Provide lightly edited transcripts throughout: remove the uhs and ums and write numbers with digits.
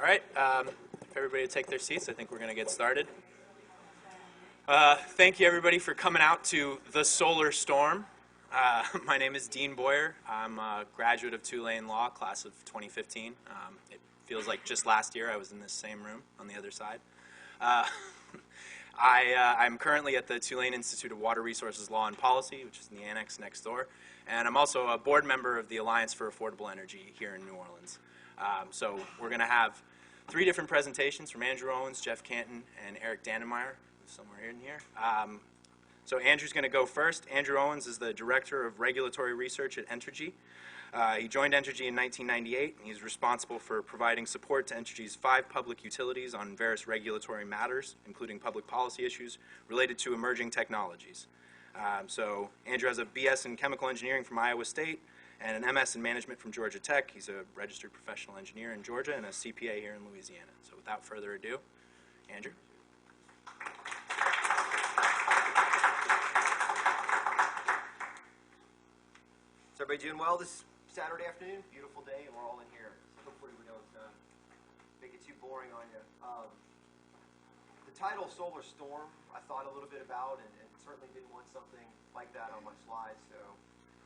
All right, if everybody would take their seats, I think we're going to get started. Thank you, everybody, for coming out to the Solar Storm. My name is Dean Boyer. I'm a graduate of Tulane Law, class of 2015. It feels like just last year I was in this same room on the other side. I'm currently at the Tulane Institute of Water Resources Law and Policy, which is in the annex next door. And I'm also a board member of the Alliance for Affordable Energy here in New Orleans. So we're going to have 3 different presentations from Andrew Owens, Jeff Canton, and Eric Dannemeyer, who's somewhere in here. So Andrew's going to go first. Andrew Owens is the Director of Regulatory Research at Entergy. He joined Entergy in 1998, and he's responsible for providing support to Entergy's 5 public utilities on various regulatory matters, including public policy issues related to emerging technologies. So Andrew has a BS in Chemical Engineering from Iowa State and an MS in Management from Georgia Tech. He's a registered professional engineer in Georgia and a CPA here in Louisiana. So without further ado, Andrew. Is everybody doing well this Saturday afternoon? Beautiful day, and we're all in here. So hopefully we don't make it too boring on you. The title Solar Storm I thought a little bit about, and certainly didn't want something like that on my slides. So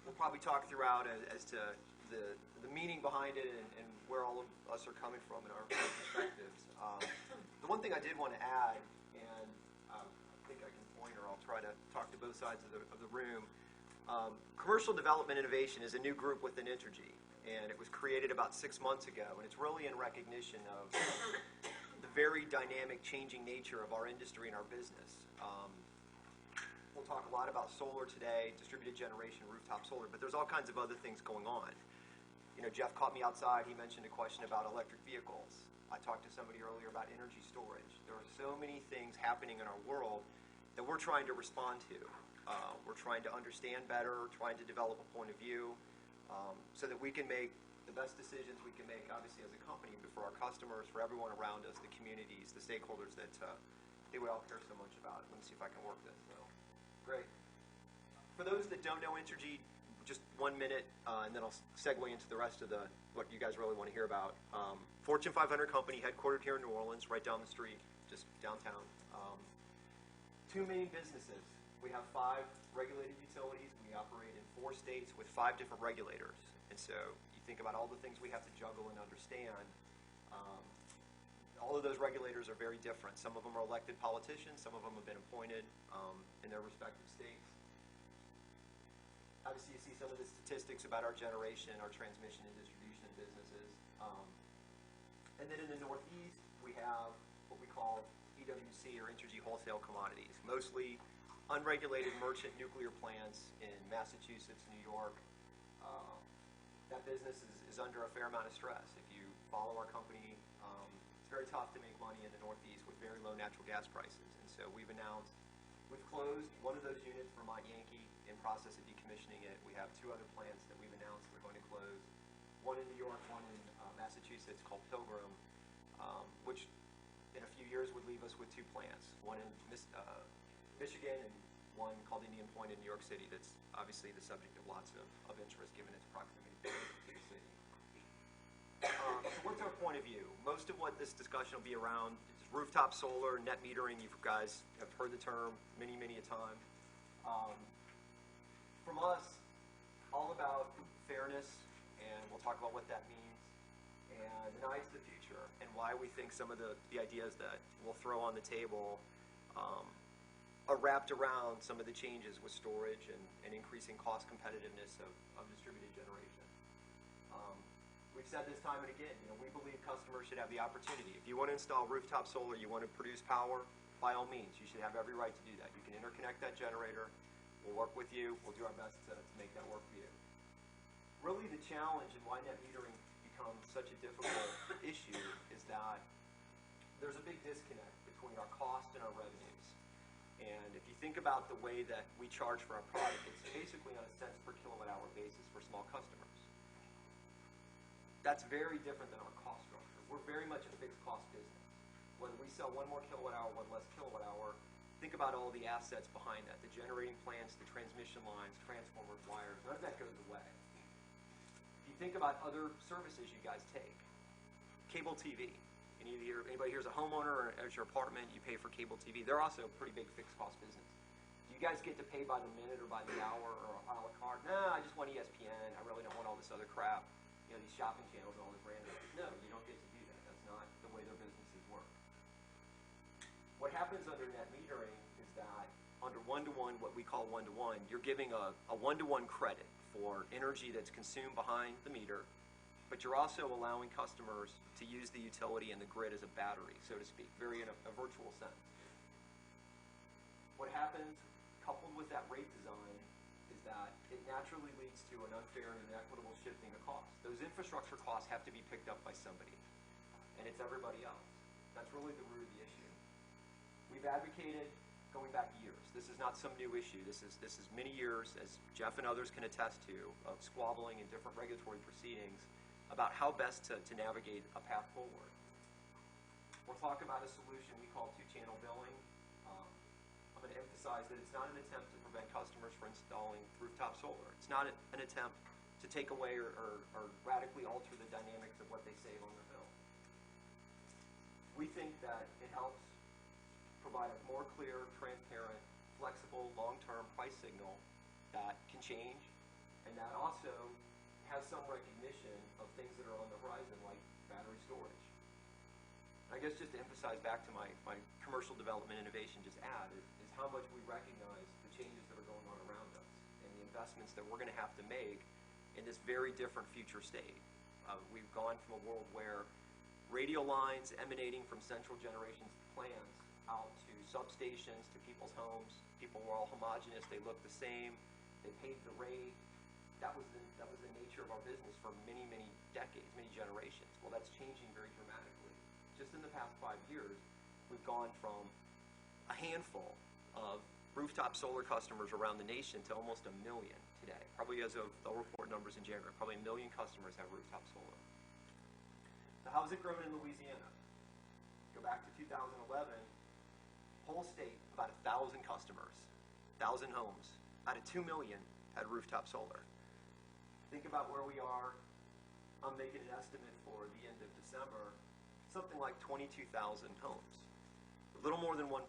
we'll probably talk throughout as to the meaning behind it and where all of us are coming from in our perspectives. The one thing I did want to add, and I think I can point, or I'll try to talk to both sides of the room. Commercial Development Innovation is a new group within Entergy, and it was created about 6 months ago, and it's really in recognition of the very dynamic, changing nature of our industry and our business. We'll talk a lot about solar today, distributed generation, rooftop solar, but there's all kinds of other things going on. You know, Jeff caught me outside. He mentioned a question about electric vehicles. I talked to somebody earlier about energy storage. There are so many things happening in our world that we're trying to respond to. We're trying to understand better, trying to develop a point of view so that we can make the best decisions we can make, obviously, as a company, but for our customers, for everyone around us, the communities, the stakeholders that they would all care so much about. Let me see if I can work this. So, great. For those that don't know Entergy, just 1 minute, and then I'll segue into the rest of what you guys really want to hear about. Fortune 500 company, headquartered here in New Orleans, right down the street, just downtown. 2 main businesses. We have 5 regulated utilities. We operate in 4 states with 5 different regulators. And so you think about all the things we have to juggle and understand. All of those regulators are very different. Some of them are elected politicians. Some of them have been appointed in their respective states. Obviously, you see some of the statistics about our generation, our transmission and distribution businesses. And then in the Northeast, we have what we call EWC, or Entergy Wholesale Commodities, mostly unregulated merchant nuclear plants in Massachusetts, New York. That business is under a fair amount of stress. If you follow our company, it's very tough to make money in the Northeast with very low natural gas prices. And so we've closed one of those units, Vermont Yankee, in process of decommissioning it. We have 2 other plants that we've announced we're going to close. One in New York, one in Massachusetts, called Pilgrim, which in a few years would leave us with 2 plants. One in Michigan and one called Indian Point in New York City that's obviously the subject of lots of interest given its proximity to the city. So what's our point of view? Most of what this discussion will be around is rooftop solar, net metering. You guys have heard the term many, many a time. From us, all about fairness, and we'll talk about what that means, and an eye to the future, and why we think some of the ideas that we'll throw on the table are wrapped around some of the changes with storage and increasing cost competitiveness of distributed generation. We've said this time and again, we believe customers should have the opportunity. If you want to install rooftop solar, you want to produce power, by all means, you should have every right to do that. You can interconnect that generator. We'll work with you. We'll do our best to make that work for you. Really, the challenge and why net metering becomes such a difficult issue is that there's a big disconnect between our cost and our revenues. And if you think about the way that we charge for our product, it's basically on a cents per kilowatt hour basis for small customers. That's very different than our cost structure. We're very much a fixed cost business. Whether we sell 1 more kilowatt hour, 1 less kilowatt hour, think about all the assets behind that, the generating plants, the transmission lines, transformers, wires, none of that goes away. If you think about other services you guys take, cable TV, Anybody here is a homeowner, or as your apartment, you pay for cable TV. They're also a pretty big fixed cost business. Do you guys get to pay by the minute or by the hour or a la carte? No, I just want ESPN. I really don't want all this other crap. You know, these shopping channels and all this random. No, you don't get to do that. That's not the way their businesses work. What happens under net metering is that under one-to-one, what we call one-to-one, you're giving a one-to-one credit for energy that's consumed behind the meter, but you're also allowing customers to use the utility and the grid as a battery, so to speak, very in a virtual sense. What happens, coupled with that rate design, is that it naturally leads to an unfair and inequitable shifting of costs. Those infrastructure costs have to be picked up by somebody, and it's everybody else. That's really the root of the issue. We've advocated going back years. This is not some new issue. This is many years, as Jeff and others can attest to, of squabbling in different regulatory proceedings about how best to navigate a path forward. We'll talk about a solution we call two-channel billing. I'm going to emphasize that it's not an attempt to prevent customers from installing rooftop solar. It's not an attempt to take away or radically alter the dynamics of what they save on their bill. We think that it helps provide a more clear, transparent, flexible, long-term price signal that can change, and that also has some recognition of things that are on the horizon, like battery storage. I guess just to emphasize back to my commercial development innovation just add is how much we recognize the changes that are going on around us and the investments that we're going to have to make in this very different future state. We've gone from a world where radio lines emanating from central generation plants out to substations, to people's homes. People were all homogeneous. They looked the same. They paid the rate. That was the nature of our business for many, many decades, many generations. Well, that's changing very dramatically. Just in the past 5 years, we've gone from a handful of rooftop solar customers around the nation to almost 1 million today. Probably as of, they'll report numbers in January, probably 1 million customers have rooftop solar. So how's it grown in Louisiana? Go back to 2011. Whole state, about 1,000 customers, 1,000 homes, out of 2 million had rooftop solar. Think about where we are. I'm making an estimate for the end of December, something like 22,000 homes, a little more than 1%.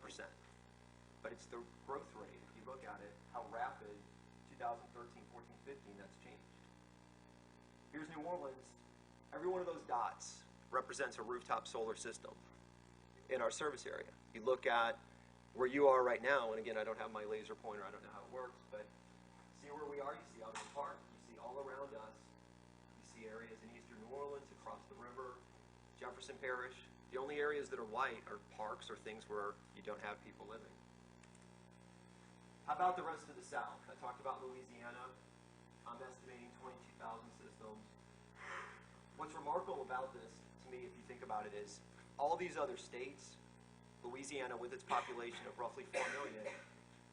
But it's the growth rate, if you look at it, how rapid 2013, 14, 15, that's changed. Here's New Orleans. Every one of those dots represents a rooftop solar system in our service area. You look at where you are right now, and again, I don't have my laser pointer, I don't know how it works, but see where we are, you see Albert Park, you see all around us, you see areas in eastern New Orleans, across the river, Jefferson Parish. The only areas that are white are parks or things where you don't have people living. How about the rest of the South? I talked about Louisiana. I'm estimating 22,000 systems. What's remarkable about this, to me, if you think about it, is all these other states, Louisiana, with its population of roughly 4 million,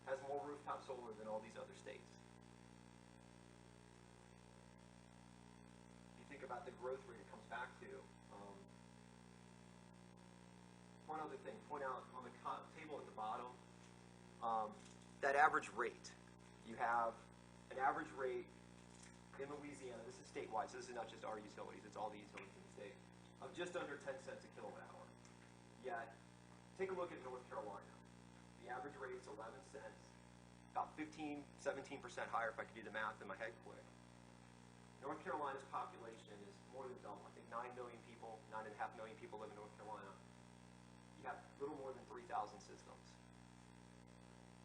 has more rooftop solar than all these other states. If you think about the growth rate it comes back to, one other thing, point out on the table at the bottom, that average rate. You have an average rate in Louisiana, this is statewide, so this is not just our utilities, it's all the utilities in the state, of just under 10 cents a kilowatt hour. Yet, take a look at North Carolina. The average rate is 11 cents, about 15, 17% higher if I could do the math in my head quick. North Carolina's population is more than double. I think 9 million people, 9.5 million people live in North Carolina. You have a little more than 3,000 systems.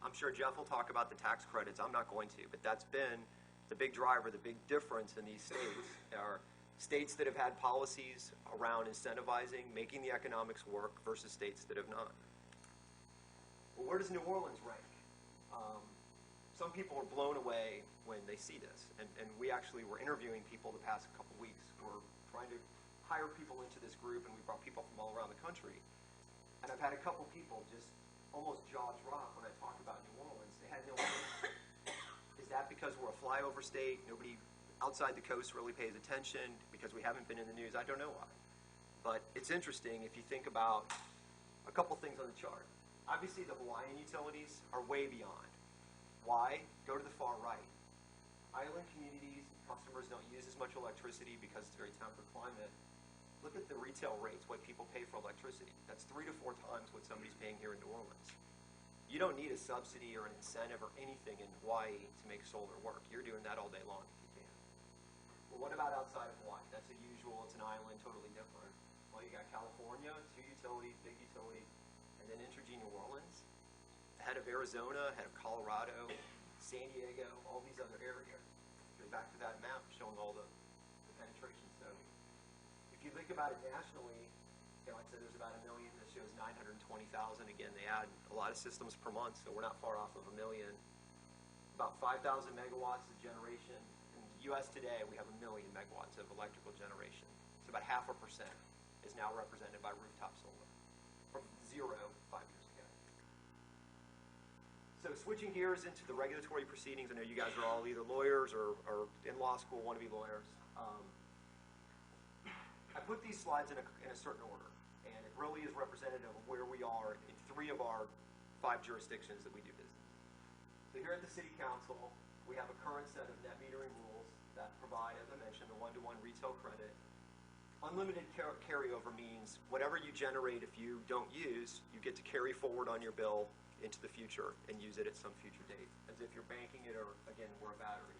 I'm sure Jeff will talk about the tax credits. I'm not going to, but that's been the big driver, the big difference in these states. There are states that have had policies around incentivizing, making the economics work, versus states that have not. Well, where does New Orleans rank? Some people are blown away when they see this, and we actually were interviewing people the past couple weeks. We're trying to hire people into this group, and we brought people from all around the country. And I've had a couple people just almost jaw drop when I talk about New Orleans. They had no idea. Is that because we're a flyover state? Nobody outside the coast really pays attention because we haven't been in the news? I don't know why. But it's interesting if you think about a couple things on the chart. Obviously, the Hawaiian utilities are way beyond. Why? Go to the far right. Island communities, customers don't use as much electricity because it's a very temperate climate. look at the retail rates, what people pay for electricity. That's 3 to 4 times what somebody's paying here in New Orleans. You don't need a subsidy or an incentive or anything in Hawaii to make solar work. You're doing that all day long if you can. Well, what about outside of Hawaii? That's unusual. It's an island, totally different. Well, you got California, 2 utilities, big utility, and then Entergy New Orleans, ahead of Arizona, ahead of Colorado, San Diego, all these other areas. Go back to that map showing all the penetration. So if you think about it nationally, like I said, there's about 1 million. This shows 920,000. Again, they add a lot of systems per month, so we're not far off of 1 million. About 5,000 megawatts of generation. In the U.S. today, we have 1 million megawatts of electrical generation. So about 0.5% is now represented by rooftop solar, from 0 5 years ago. So switching gears into the regulatory proceedings, I know you guys are all either lawyers or in law school, want to be lawyers. I put these slides in a certain order, and it really is representative of where we are in 3 of our 5 jurisdictions that we do business. So here at the City Council, we have a current set of net metering rules that provide, as I mentioned, the 1-to-1 retail credit. Unlimited carryover means whatever you generate, if you don't use, you get to carry forward on your bill into the future and use it at some future date, as if you're banking it or, again, we're a battery.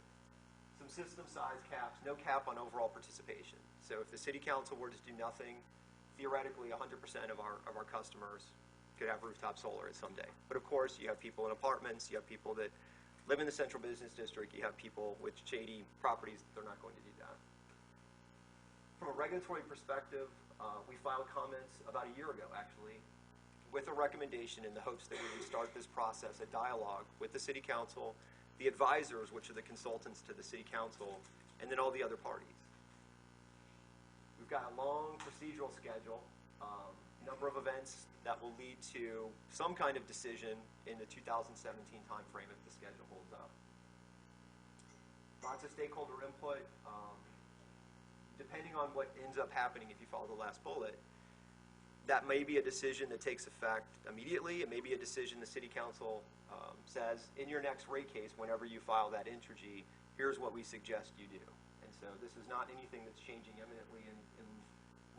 Some system size caps, no cap on overall participation. So if the City Council were to do nothing, theoretically 100% of our customers could have rooftop solar at some day. But of course, you have people in apartments, you have people that live in the central business district, you have people with shady properties, they're not going to do that. From a regulatory perspective, we filed comments about a year ago, actually, with a recommendation in the hopes that we would start this process, a dialogue with the City Council, the advisors, which are the consultants to the City Council, and then all the other parties. We've got a long procedural schedule, number of events that will lead to some kind of decision in the 2017 timeframe if the schedule holds up. Lots of stakeholder input. Depending on what ends up happening, if you follow the last bullet, that may be a decision that takes effect immediately. It may be a decision the City Council says, in your next rate case, whenever you file that Entergy, here's what we suggest you do. And so this is not anything that's changing imminently in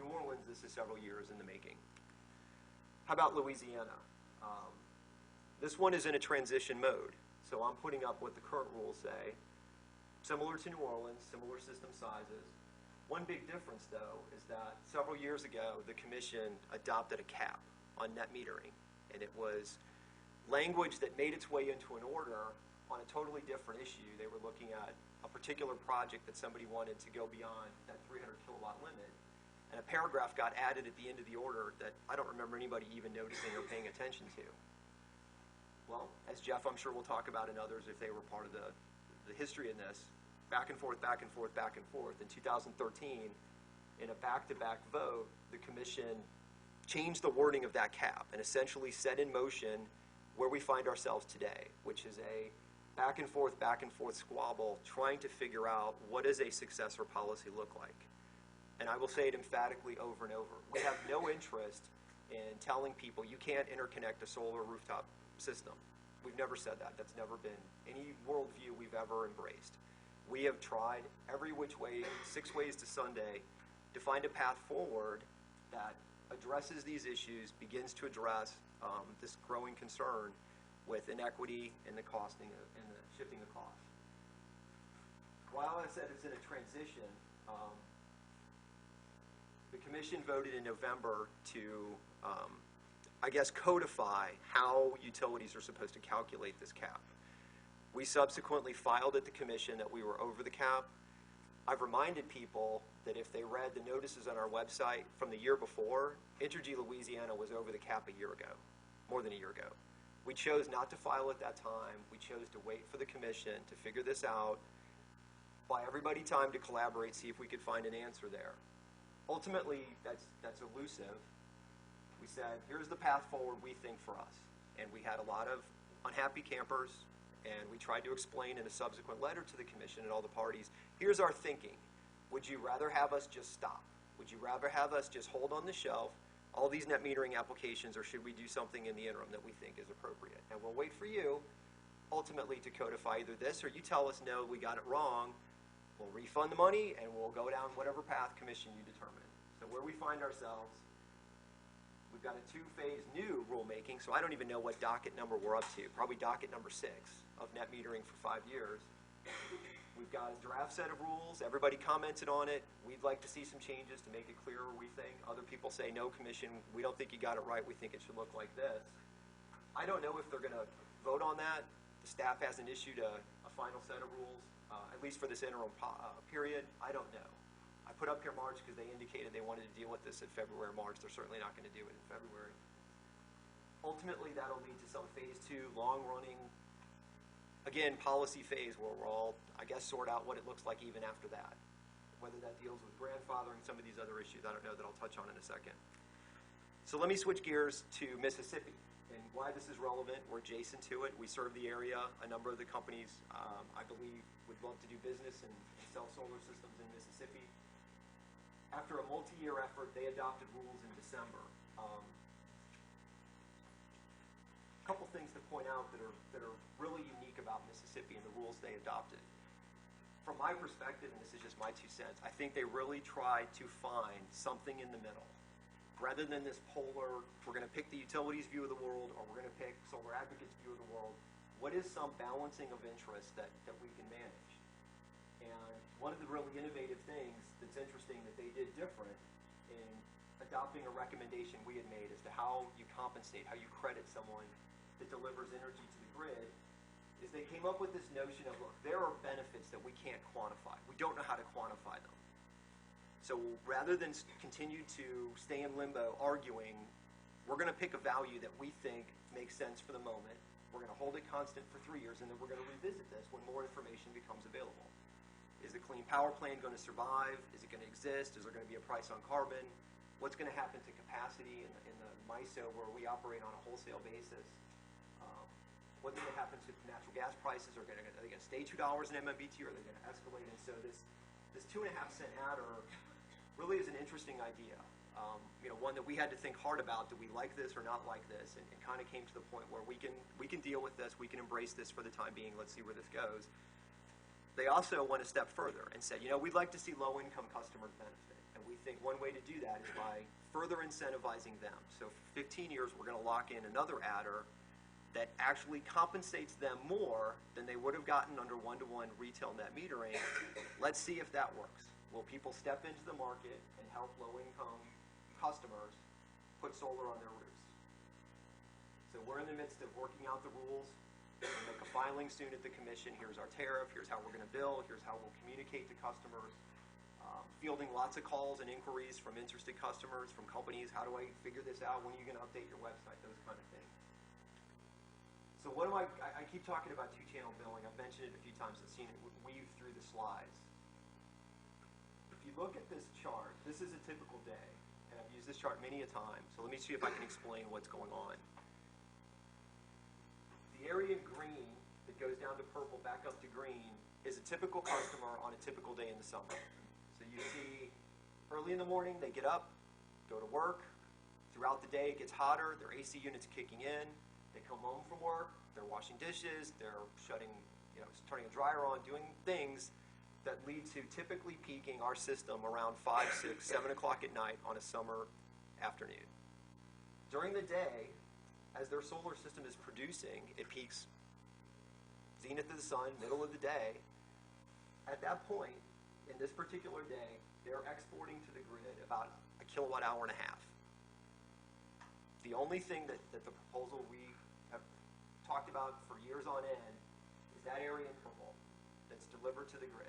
New Orleans. This is several years in the making. How about Louisiana? This one is in a transition mode. So I'm putting up what the current rules say. Similar to New Orleans, similar system sizes. One big difference, though, is that several years ago, the Commission adopted a cap on net metering, and it was language that made its way into an order on a totally different issue. They were looking at a particular project that somebody wanted to go beyond that 300 kilowatt limit, and a paragraph got added at the end of the order that I don't remember anybody even noticing or paying attention to. Well, as Jeff, I'm sure, will talk about, and others, if they were part of the history in this, back and forth, back and forth, back and forth. In 2013, in a back-to-back vote, the Commission changed the wording of that cap and essentially set in motion where we find ourselves today, which is a back and forth squabble trying to figure out what does a successor policy look like. And I will say it emphatically over and over. We have no interest in telling people you can't interconnect a solar rooftop system. We've never said that. That's never been any worldview we've ever embraced. We have tried every which way, 6 ways to Sunday, to find a path forward that addresses these issues, begins to address this growing concern with inequity and the costing and the shifting of cost. While I said it's in a transition, the Commission voted in November to, I guess, codify how utilities are supposed to calculate this cap. We subsequently filed at the Commission that we were over the cap. I've reminded people that if they read the notices on our website from the year before, Entergy Louisiana was over the cap a year ago, more than a year ago. We chose not to file at that time. We chose to wait for the Commission to figure this out, buy everybody time to collaborate, see if we could find an answer there. Ultimately, that's elusive. We said, here's the path forward we think for us. And we had a lot of unhappy campers, and we tried to explain in a subsequent letter to the Commission and all the parties, here's our thinking. Would you rather have us just stop? Would you rather have us just hold on the shelf all these net metering applications, or should we do something in the interim that we think is appropriate? And we'll wait for you, ultimately, to codify either this, or you tell us, no, we got it wrong, we'll refund the money, and we'll go down whatever path Commission you determine. So where we find ourselves, we've got a two-phase new rulemaking, so I don't even know what docket number we're up to. Probably docket number 6 of net metering for 5 years. We've got a draft set of rules. Everybody commented on it. We'd like to see some changes to make it clearer, we think. Other people say, no, Commission, we don't think you got it right. We think it should look like this. I don't know if they're going to vote on that. The staff hasn't issued a final set of rules, at least for this interim period. I don't know. I put up here March because they indicated they wanted to deal with this in February or March. They're certainly not going to do it in February. Ultimately, that'll lead to some phase 2, long-running, again, policy phase where we'll all, I guess, sort out what it looks like even after that. Whether that deals with grandfathering, some of these other issues, I don't know, that I'll touch on in a second. So let me switch gears to Mississippi and why this is relevant. We're adjacent to it. We serve the area. A number of the companies, I believe, would love to do business and sell solar systems in Mississippi. After a multi-year effort, they adopted rules in December. A couple things to point out that are really unique about Mississippi and the rules they adopted. From my perspective, and this is just my 2 cents, I think they really tried to find something in the middle. Rather than this polar, we're going to pick the utilities view of the world or we're going to pick solar advocates view of the world, what is some balancing of interest that we can manage? And one of the really innovative things that's interesting that they did different in adopting a recommendation we had made as to how you compensate, how you credit someone that delivers energy to the grid, is they came up with this notion of, look, there are benefits that we can't quantify. We don't know how to quantify them. So rather than continue to stay in limbo arguing, we're going to pick a value that we think makes sense for the moment. We're going to hold it constant for 3 years, and then we're going to revisit this when more information becomes available. Is the Clean Power Plan going to survive? Is it going to exist? Is there going to be a price on carbon? What's going to happen to capacity in the MISO where we operate on a wholesale basis? What's going to happen to natural gas prices? Are they going to stay $2 in MMBtu, or are they going to escalate? And so this 2.5-cent adder really is an interesting idea. One that we had to think hard about. Do we like this or not like this? And it kind of came to the point where we can deal with this. We can embrace this for the time being. Let's see where this goes. They also went a step further and said, we'd like to see low-income customers benefit. And we think one way to do that is by further incentivizing them. So for 15 years, we're going to lock in another adder that actually compensates them more than they would have gotten under one-to-one retail net metering. Let's see if that works. Will people step into the market and help low-income customers put solar on their roofs? So we're in the midst of working out the rules. We'll make a filing soon at the Commission. Here's our tariff. Here's how we're going to bill. Here's how we'll communicate to customers. Fielding lots of calls and inquiries from interested customers, from companies. How do I figure this out? When are you going to update your website? Those kind of things. So what do I keep talking about two-channel billing. I've mentioned it a few times. I've seen it weave through the slides. If you look at this chart, this is a typical day. And I've used this chart many a time. So let me see if I can explain what's going on. The area in green that goes down to purple, back up to green, is a typical customer on a typical day in the summer. So you see early in the morning, they get up, go to work. Throughout the day, it gets hotter. Their AC unit's kicking in. They come home from work, they're washing dishes, they're turning a dryer on, doing things that lead to typically peaking our system around 5, 6, 7 o'clock at night on a summer afternoon. During the day, as their solar system is producing, it peaks zenith of the sun, middle of the day. At that point, in this particular day, they're exporting to the grid about a kilowatt hour and a half. The only thing that the proposal we have talked about for years on end is that area in purple that's delivered to the grid.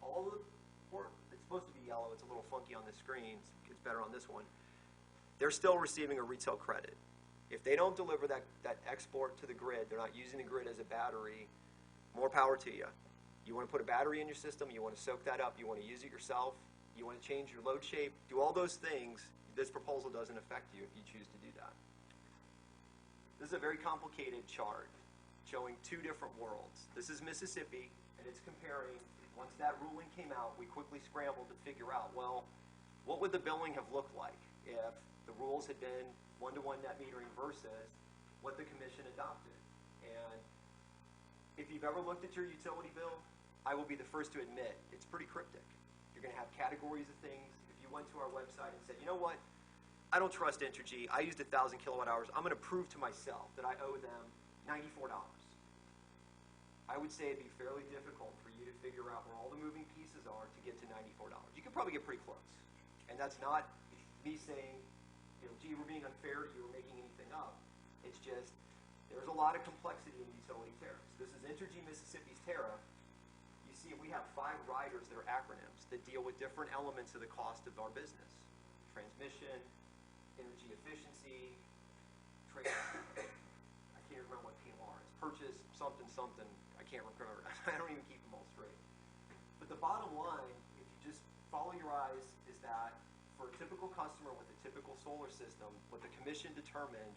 All of the, or it's supposed to be yellow, it's a little funky on the screen, it's better on this one. They're still receiving a retail credit. If they don't deliver that export to the grid, they're not using the grid as a battery, more power to you. You want to put a battery in your system, you want to soak that up, you want to use it yourself, you want to change your load shape, do all those things. This proposal doesn't affect you if you choose to do that. This is a very complicated chart showing two different worlds. This is Mississippi, and it's comparing, once that ruling came out, we quickly scrambled to figure out, well, what would the billing have looked like if the rules had been one-to-one net metering versus what the Commission adopted? And if you've ever looked at your utility bill, I will be the first to admit it's pretty cryptic. You're going to have categories of things. If you went to our website and said, you know what, I don't trust Entergy. I used 1,000 kilowatt hours. I'm going to prove to myself that I owe them $94. I would say it'd be fairly difficult for you to figure out where all the moving pieces are to get to $94. You could probably get pretty close. And that's not me saying, gee, we're being unfair to you or making anything up. It's just, there's a lot of complexity in utility tariffs. This is Entergy Mississippi's tariff. You see, we have 5 riders that are acronyms that deal with different elements of the cost of our business. Transmission, energy efficiency, trade, I can't remember what PMR is, purchase, something, something, I can't remember. I don't even keep them all straight. But the bottom line, if you just follow your eyes, is that for a typical customer with a typical solar system, what the commission determined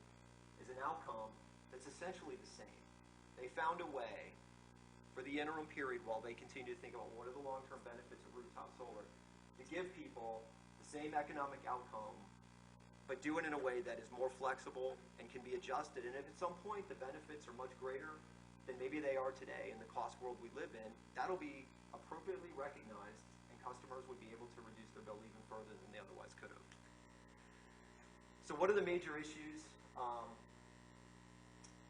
is an outcome that's essentially the same. They found a way for the interim period while they continue to think about what are the long-term benefits of rooftop solar to give people the same economic outcome, but do it in a way that is more flexible and can be adjusted. And if at some point the benefits are much greater than maybe they are today in the cost world we live in, that'll be appropriately recognized, and customers would be able to reduce their bill even further than they otherwise could have. So what are the major issues?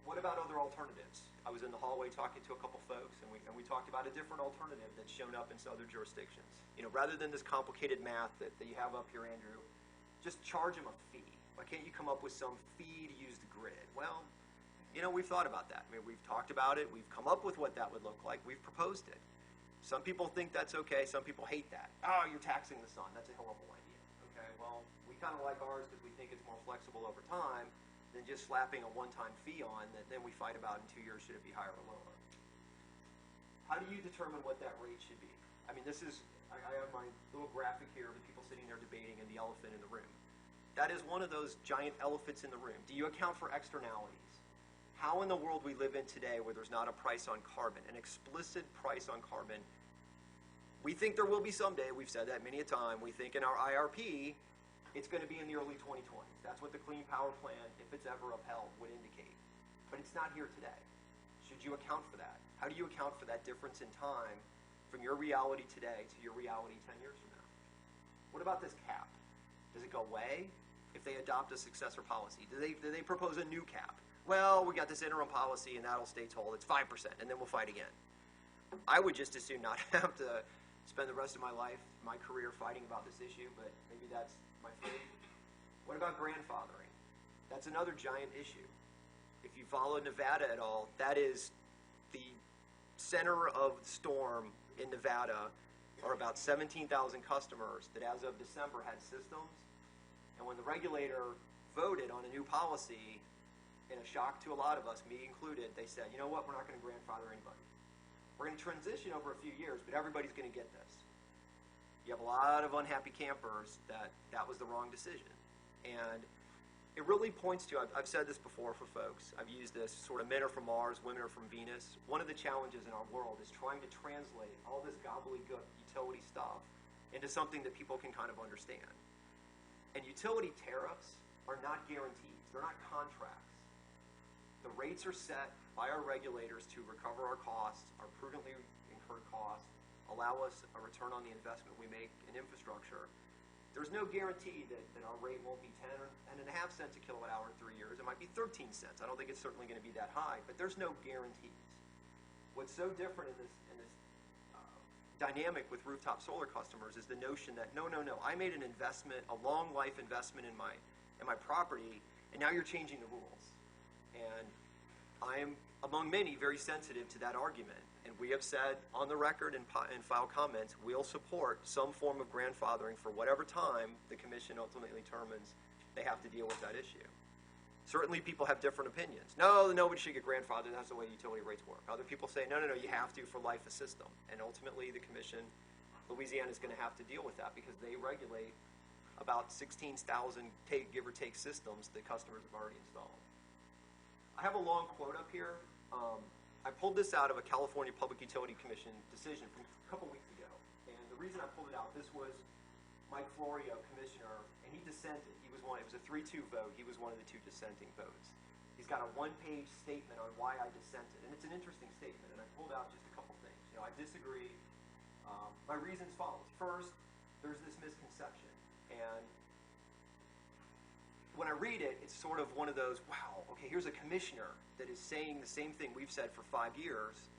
What about other alternatives? I was in the hallway talking to a couple folks, and we talked about a different alternative that's shown up in some other jurisdictions. Rather than this complicated math that you have up here, Andrew, just charge them a fee. Why can't you come up with some fee to use the grid? Well, we've thought about that. I mean, we've talked about it. We've come up with what that would look like. We've proposed it. Some people think that's okay. Some people hate that. Oh, you're taxing the sun. That's a horrible idea. Okay, well, we kind of like ours because we think it's more flexible over time than just slapping a one-time fee on that then we fight about in 2 years, should it be higher or lower. How do you determine what that rate should be? I mean, this is, I have my little graphic here of the people sitting there debating and the elephant in the room. That is one of those giant elephants in the room. Do you account for externalities? How in the world we live in today where there's not a price on carbon, an explicit price on carbon? We think there will be someday. We've said that many a time. We think in our IRP, it's going to be in the early 2020s. That's what the Clean Power Plan, if it's ever upheld, would indicate. But it's not here today. Should you account for that? How do you account for that difference in time from your reality today to your reality 10 years from now? What about this cap? Does it go away if they adopt a successor policy? Do they propose a new cap? Well, we got this interim policy and that'll stay told. It's 5%, and then we'll fight again. I would just as soon not have to spend the rest of my life, my career, fighting about this issue, but maybe that's my fate. What about grandfathering? That's another giant issue. If you follow Nevada at all, that is the center of the storm in Nevada, are about 17,000 customers that as of December had systems. And when the regulator voted on a new policy, in a shock to a lot of us, me included, they said, you know what, we're not going to grandfather anybody. We're going to transition over a few years, but everybody's going to get this. You have a lot of unhappy campers that was the wrong decision. And it really points to, I've said this before for folks, I've used this sort of men are from Mars, women are from Venus. One of the challenges in our world is trying to translate all this gobbledygook utility stuff into something that people can kind of understand. And utility tariffs are not guarantees. They're not contracts. The rates are set by our regulators to recover our costs, our prudently incurred costs, allow us a return on the investment we make in infrastructure. There's no guarantee that our rate won't be 10.5 cents a kilowatt hour in 3 years. It might be 13 cents. I don't think it's certainly going to be that high, but there's no guarantees. What's so different in this dynamic with rooftop solar customers is the notion that no, I made an investment, a long life investment in my property, and now you're changing the rules. And I am, among many, very sensitive to that argument. And we have said on the record and file comments, we'll support some form of grandfathering for whatever time the commission ultimately determines they have to deal with that issue. Certainly people have different opinions. No, nobody should get grandfathered. That's the way utility rates work. Other people say, no, you have to for life of system. And ultimately the commission, Louisiana, is going to have to deal with that because they regulate about 16,000 give or take systems that customers have already installed. I have a long quote up here. I pulled this out of a California Public Utility Commission decision from a couple weeks ago. And the reason I pulled it out, this was Mike Florio, commissioner, and he dissented. It was a 3-2 vote. He was one of the 2 dissenting votes. He's got a 1-page statement on why I dissented. And it's an interesting statement, and I pulled out just a couple things. I disagree. My reasons follows. First, there's this misconception And when I read it, it's sort of one of those, wow, okay, here's a commissioner that is saying the same thing we've said for 5 years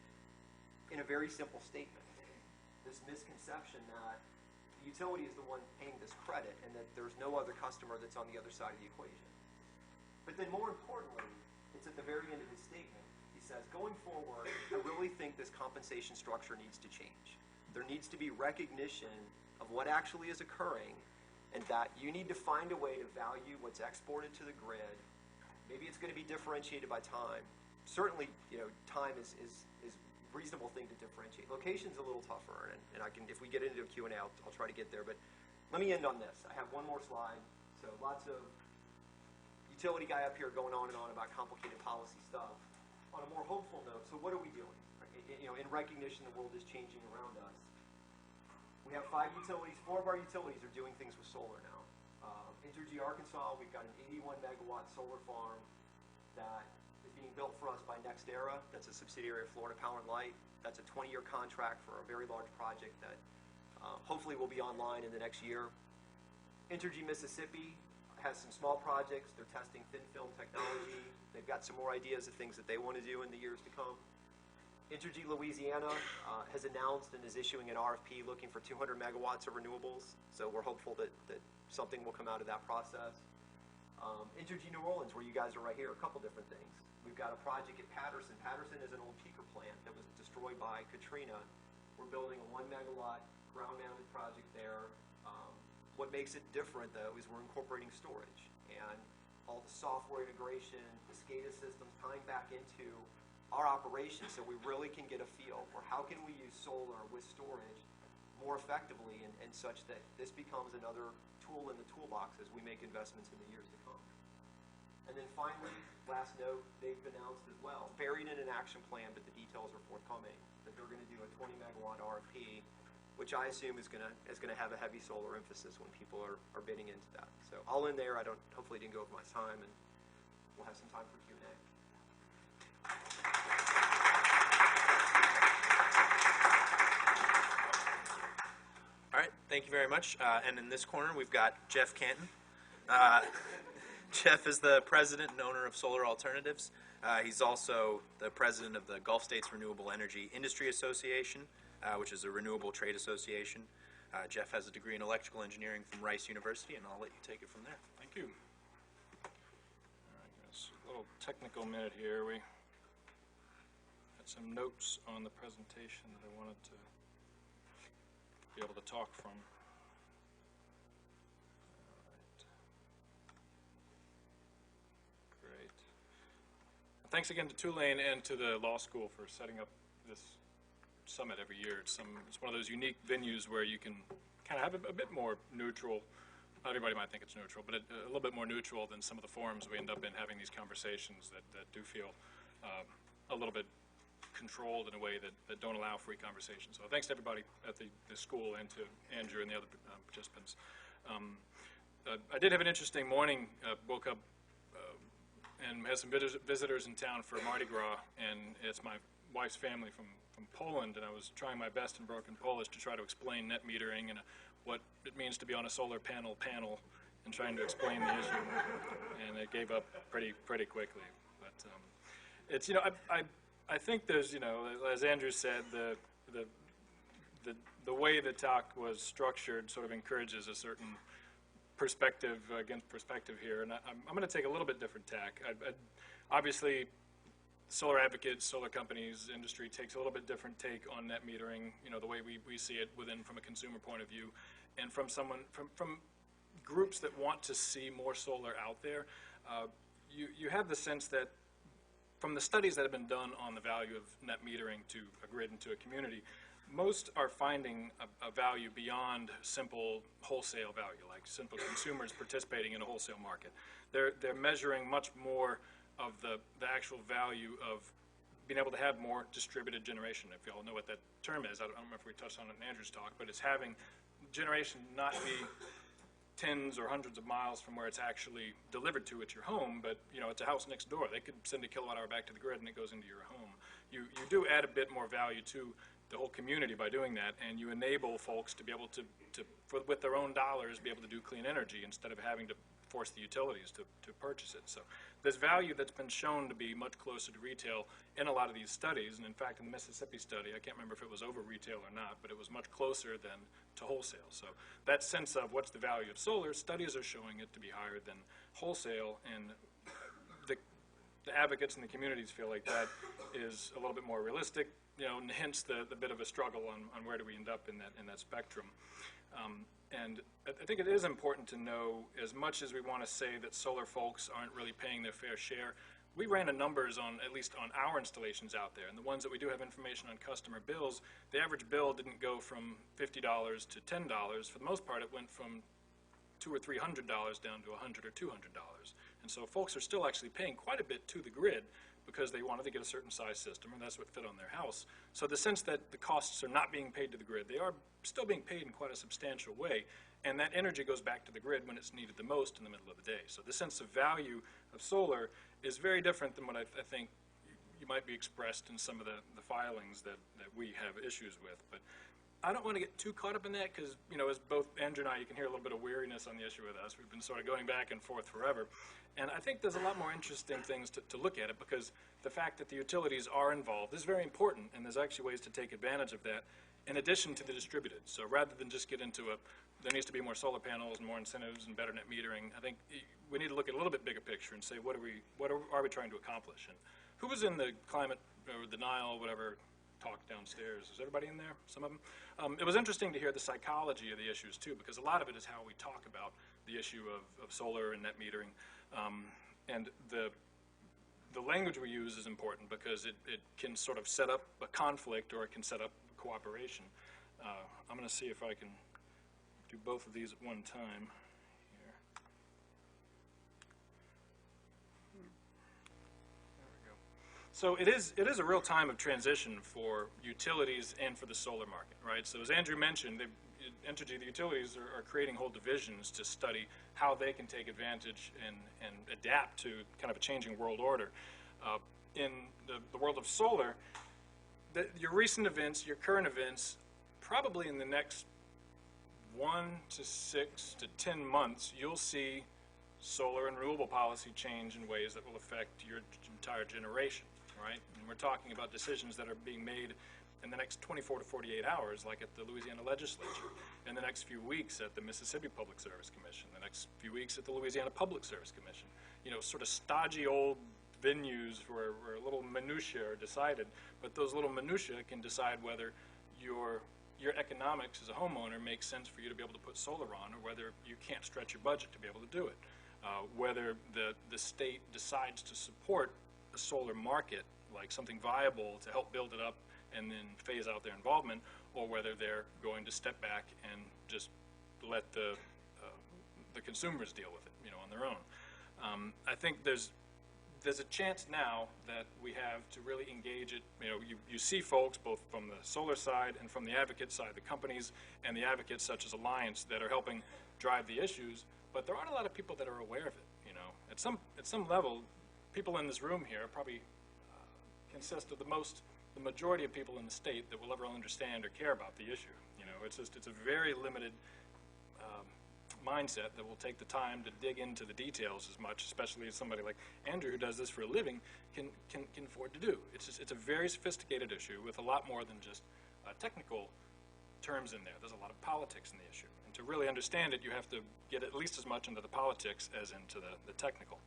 in a very simple statement. This misconception that the utility is the one paying this credit and that there's no other customer that's on the other side of the equation. But then more importantly, it's at the very end of his statement. He says, going forward, I really think this compensation structure needs to change. There needs to be recognition of what actually is occurring, and that you need to find a way to value what's exported to the grid. Maybe it's going to be differentiated by time. Certainly, time is a reasonable thing to differentiate. Location's a little tougher, and I can, if we get into a Q&A, I'll try to get there. But let me end on this. I have one more slide. So lots of utility guy up here going on and on about complicated policy stuff. On a more hopeful note, so what are we doing? In recognition the world is changing around us. We have 5 utilities. 4 of our utilities are doing things with solar now. Entergy Arkansas, we've got an 81 megawatt solar farm that is being built for us by NextEra. That's a subsidiary of Florida Power and Light. That's a 20-year contract for a very large project that hopefully will be online in the next year. Entergy Mississippi has some small projects. They're testing thin film technology. They've got some more ideas of things that they want to do in the years to come. Entergy Louisiana has announced and is issuing an RFP looking for 200 megawatts of renewables. So we're hopeful that something will come out of that process. Entergy New Orleans, where you guys are right here, a couple different things. We've got a project at Patterson. Patterson is an old peaker plant that was destroyed by Katrina. We're building a 1 megawatt ground-mounted project there. What makes it different, though, is we're incorporating storage. And all the software integration, the SCADA systems tying back into our operations, so we really can get a feel for how can we use solar with storage more effectively and such that this becomes another tool in the toolbox as we make investments in the years to come. And then finally, last note, they've announced as well, buried in an action plan, but the details are forthcoming, that they're going to do a 20 megawatt RFP, which I assume is going to have a heavy solar emphasis when people are bidding into that. So I'll end there. Hopefully didn't go over my time, and we'll have some time for Q&A. All right, thank you very much. And in this corner, we've got Jeff Canton. Jeff is the president and owner of Solar Alternatives. He's also the president of the Gulf States Renewable Energy Industry Association, which is a renewable trade association. Jeff has a degree in electrical engineering from Rice University, and I'll let you take it from there. Thank you. All right, just a little technical minute here. We had some notes on the presentation that I wanted to be able to talk from. All right. Great. Thanks again to Tulane and to the law school for setting up this summit every year. It's one of those unique venues where you can kind of have a bit more neutral. Not everybody might think it's neutral, but a little bit more neutral than some of the forums we end up in having these conversations that do feel a little bit controlled in a way that don't allow free conversation. So thanks to everybody at the school and to Andrew and the other participants. I did have an interesting morning. Woke up and had some visitors in town for Mardi Gras, and it's my wife's family from Poland, and I was trying my best in broken Polish to try to explain net metering and what it means to be on a solar panel and trying to explain the issue, and it gave up pretty quickly. But it's I think there's as Andrew said, the way the talk was structured sort of encourages a certain perspective against perspective here, and I'm going to take a little bit different tack. Obviously, solar advocates, solar companies, industry takes a little bit different take on net metering, the way we see it from a consumer point of view, and from groups that want to see more solar out there. You have the sense that from the studies that have been done on the value of net metering to a grid and to a community, most are finding a value beyond simple wholesale value, like simple consumers participating in a wholesale market. They're measuring much more of the actual value of being able to have more distributed generation. If you all know what that term is, I don't remember if we touched on it in Andrew's talk, but it's having generation not be tens or hundreds of miles from where it's actually delivered to at your home, but it's a house next door. They could send a kilowatt hour back to the grid and it goes into your home. You do add a bit more value to the whole community by doing that, and you enable folks to be able to with their own dollars, be able to do clean energy instead of having to force the utilities to purchase it. So there's value that's been shown to be much closer to retail in a lot of these studies, and in fact in the Mississippi study, I can't remember if it was over retail or not, but it was much closer than to wholesale. So that sense of what's the value of solar, studies are showing it to be higher than wholesale, and the advocates and the communities feel like that is a little bit more realistic, and hence the bit of a struggle on where do we end up in that spectrum. And I think it is important to know, as much as we want to say that solar folks aren't really paying their fair share, we ran the numbers on, at least on our installations out there, and the ones that we do have information on customer bills, the average bill didn't go from $50 to $10. For the most part, it went from $200 or $300 down to $100 or $200. And so folks are still actually paying quite a bit to the grid because they wanted to get a certain size system, and that's what fit on their house. So the sense that the costs are not being paid to the grid, they are still being paid in quite a substantial way, and that energy goes back to the grid when it's needed the most in the middle of the day. So the sense of value of solar is very different than what I think you might be expressed in some of the filings that we have issues with. But I don't want to get too caught up in that because, as both Andrew and I, you can hear a little bit of weariness on the issue with us. We've been sort of going back and forth forever. And I think there's a lot more interesting things to look at it, because the fact that the utilities are involved is very important, and there's actually ways to take advantage of that in addition to the distributed. So rather than just get into there needs to be more solar panels and more incentives and better net metering, I think we need to look at a little bit bigger picture and say, what are we trying to accomplish? And who was in the climate or denial, whatever, talk downstairs? Is everybody in there? Some of them? It was interesting to hear the psychology of the issues too, because a lot of it is how we talk about the issue of solar and net metering. And the language we use is important because it can sort of set up a conflict, or it can set up cooperation. I'm going to see if I can do both of these at one time here. There we go. So it is a real time of transition for utilities and for the solar market, right? So as Andrew mentioned, the utilities are creating whole divisions to study how they can take advantage and adapt to kind of a changing world order. In the world of solar, your recent events, your current events, probably in the next 1 to 6 to 10 months, you'll see solar and renewable policy change in ways that will affect your entire generation, right? And we're talking about decisions that are being made in the next 24 to 48 hours, like at the Louisiana legislature, in the next few weeks at the Mississippi Public Service Commission, the next few weeks at the Louisiana Public Service Commission. Sort of stodgy old venues where a little minutiae are decided, but those little minutiae can decide whether your economics as a homeowner makes sense for you to be able to put solar on, or whether you can't stretch your budget to be able to do it. Whether the state decides to support a solar market, like something viable to help build it up and then phase out their involvement, or whether they're going to step back and just let the consumers deal with it, on their own. I think there's a chance now that we have to really engage it. You see folks both from the solar side and from the advocate side, the companies and the advocates such as Alliance that are helping drive the issues, but there aren't a lot of people that are aware of it. At some level, people in this room here probably consist of the majority of people in the state that will ever understand or care about the issue. It's a very limited mindset that will take the time to dig into the details as much, especially as somebody like Andrew, who does this for a living, can afford to do. It's a very sophisticated issue with a lot more than just technical terms in there. There's a lot of politics in the issue, and to really understand it, you have to get at least as much into the politics as into the technical.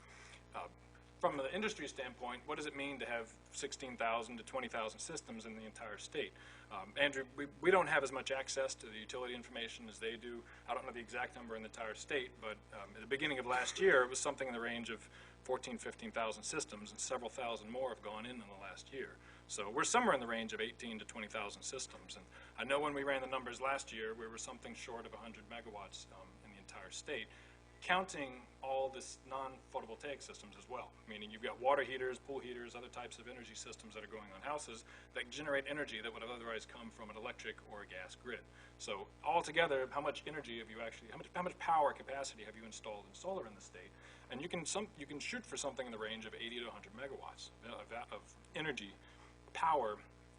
From the industry standpoint, what does it mean to have 16,000 to 20,000 systems in the entire state? Andrew, we don't have as much access to the utility information as they do. I don't know the exact number in the entire state, but at the beginning of last year, it was something in the range of 14,000, 15,000 systems, and several thousand more have gone in the last year. So we're somewhere in the range of 18,000 to 20,000 systems. And I know when we ran the numbers last year, we were something short of 100 megawatts in the entire state, counting all this non-photovoltaic systems as well, meaning you've got water heaters, pool heaters, other types of energy systems that are going on houses that generate energy that would have otherwise come from an electric or a gas grid. So altogether, how much energy have you actually, how much power capacity have you installed in solar in the state? And you can shoot for something in the range of 80 to 100 megawatts of energy power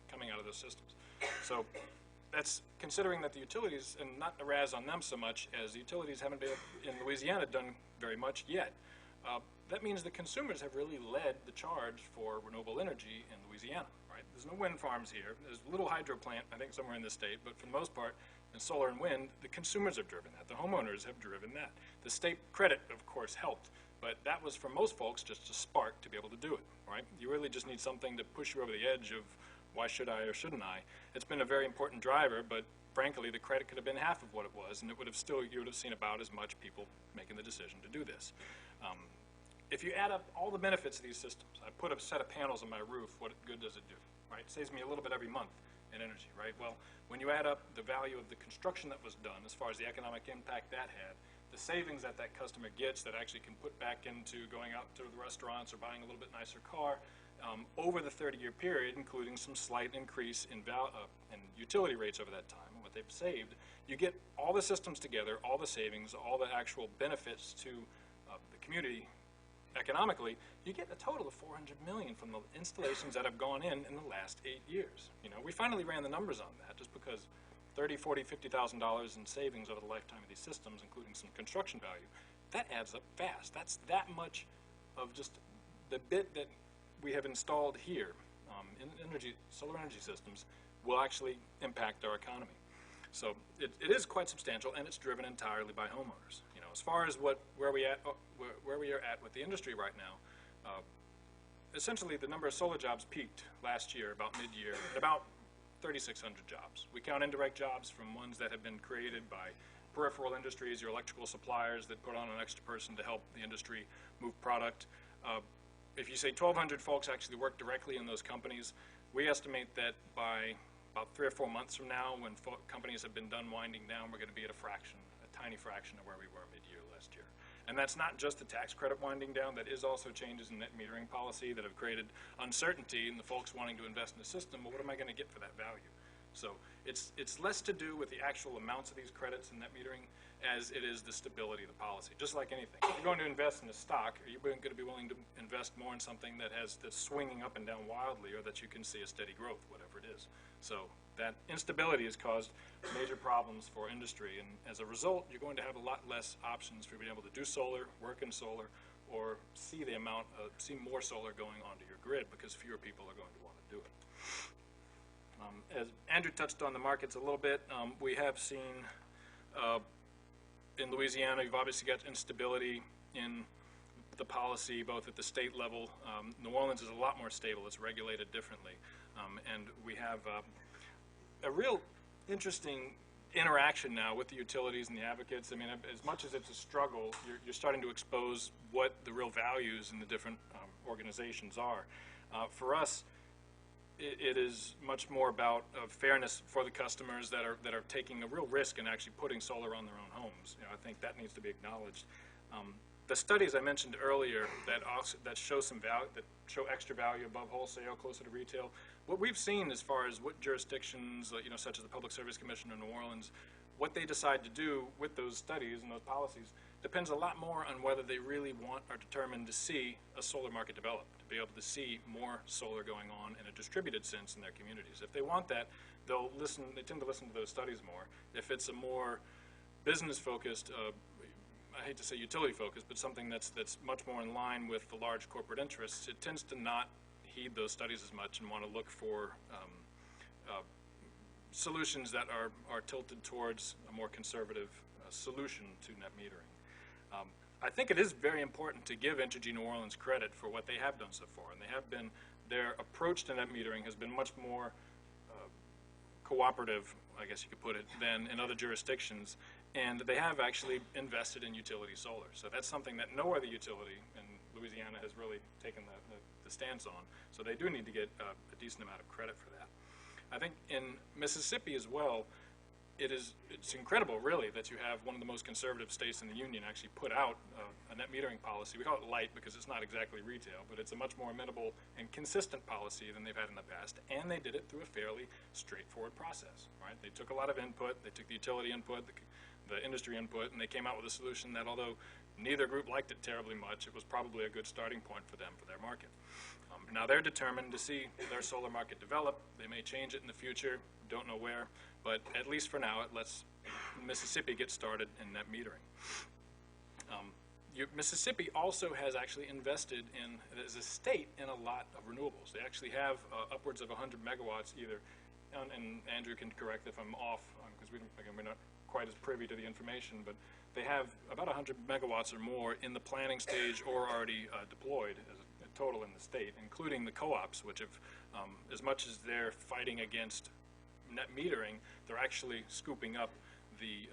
coming out of those systems. So that's considering that the utilities, and not to razz on them so much, as the utilities haven't been, in Louisiana, done very much yet. That means the consumers have really led the charge for renewable energy in Louisiana, right? There's no wind farms here. There's a little hydro plant, I think, somewhere in the state, but for the most part, in solar and wind, the consumers have driven that. The homeowners have driven that. The state credit, of course, helped, but that was for most folks just a spark to be able to do it, right? You really just need something to push you over the edge of why should I or shouldn't I? It's been a very important driver, but frankly, the credit could have been half of what it was, and it would have still, you would have seen about as much people making the decision to do this. If you add up all the benefits of these systems, I put a set of panels on my roof, what good does it do, right? It saves me a little bit every month in energy, right? Well, when you add up the value of the construction that was done, as far as the economic impact that had, the savings that that customer gets that actually can put back into going out to the restaurants or buying a little bit nicer car, over the 30-year period, including some slight increase in utility rates over that time, and what they've saved, you get all the systems together, all the savings, all the actual benefits to the community economically, you get a total of $400 million from the installations that have gone in the last 8 years. You know, we finally ran the numbers on that just because $30, $40, $50,000 in savings over the lifetime of these systems, including some construction value, that adds up fast. That's that much of just the bit that we have installed here in solar energy systems will actually impact our economy. So it is quite substantial, and it's driven entirely by homeowners. You know, as far as where we are at with the industry right now, essentially the number of solar jobs peaked last year, about mid-year, at about 3,600 jobs. We count indirect jobs from ones that have been created by peripheral industries, your electrical suppliers that put on an extra person to help the industry move product. If you say 1,200 folks actually work directly in those companies, we estimate that by about 3 or 4 months from now, when companies have been done winding down, we're going to be at a tiny fraction of where we were mid-year last year. And that's not just the tax credit winding down, that is also changes in net metering policy that have created uncertainty in the folks wanting to invest in the system. Well, what am I going to get for that value? So it's less to do with the actual amounts of these credits and net metering as it is the stability of the policy. Just like anything, if you're going to invest in a stock, are you going to be willing to invest more in something that's swinging up and down wildly, or that you can see a steady growth, whatever it is? So that instability has caused major problems for industry, and as a result, you're going to have a lot less options for being able to do solar, work in solar, or see more solar going onto your grid, because fewer people are going to want to do it. As Andrew touched on the markets a little bit, we have seen in Louisiana, you've obviously got instability in the policy, both at the state level. New Orleans is a lot more stable. It's regulated differently. And we have a real interesting interaction now with the utilities and the advocates. I mean, as much as it's a struggle, you're starting to expose what the real values in the different organizations are. For us, it is much more about fairness for the customers that are taking a real risk and actually putting solar on their own homes. You know, I think that needs to be acknowledged. The studies I mentioned earlier that show some value, that show extra value above wholesale, closer to retail. What we've seen as far as what jurisdictions, such as the Public Service Commission in New Orleans, what they decide to do with those studies and those policies depends a lot more on whether they really want or determined to see a solar market develop, to be able to see more solar going on in a distributed sense in their communities. If they want that, they tend to listen to those studies more. If it's a more business-focused, I hate to say utility-focused, but something that's much more in line with the large corporate interests, it tends to not heed those studies as much and want to look for solutions that are tilted towards a more conservative solution to net metering. I think it is very important to give Entergy New Orleans credit for what they have done so far, and their approach to net metering has been much more cooperative, I guess you could put it, than in other jurisdictions, and they have actually invested in utility solar. So that's something that no other utility in Louisiana has really taken the stance on. So they do need to get a decent amount of credit for that. I think in Mississippi as well, it's incredible, really, that you have one of the most conservative states in the union actually put out a net metering policy. We call it light because it's not exactly retail, but it's a much more amenable and consistent policy than they've had in the past, and they did it through a fairly straightforward process, right? They took a lot of input. They took the utility input, the industry input, and they came out with a solution that, although Neither group liked it terribly much. It was probably a good starting point for them, for their market. Now they're determined to see their solar market develop. They may change it in the future, don't know where, but at least for now, it lets Mississippi get started in net metering. Mississippi also has actually invested in, as a state, in a lot of renewables. They actually have upwards of 100 megawatts either, and Andrew can correct if I'm off, because we're not quite as privy to the information, but they have about 100 megawatts or more in the planning stage or already deployed as a total in the state, including the co-ops, which have, as much as they're fighting against net metering, they're actually scooping up the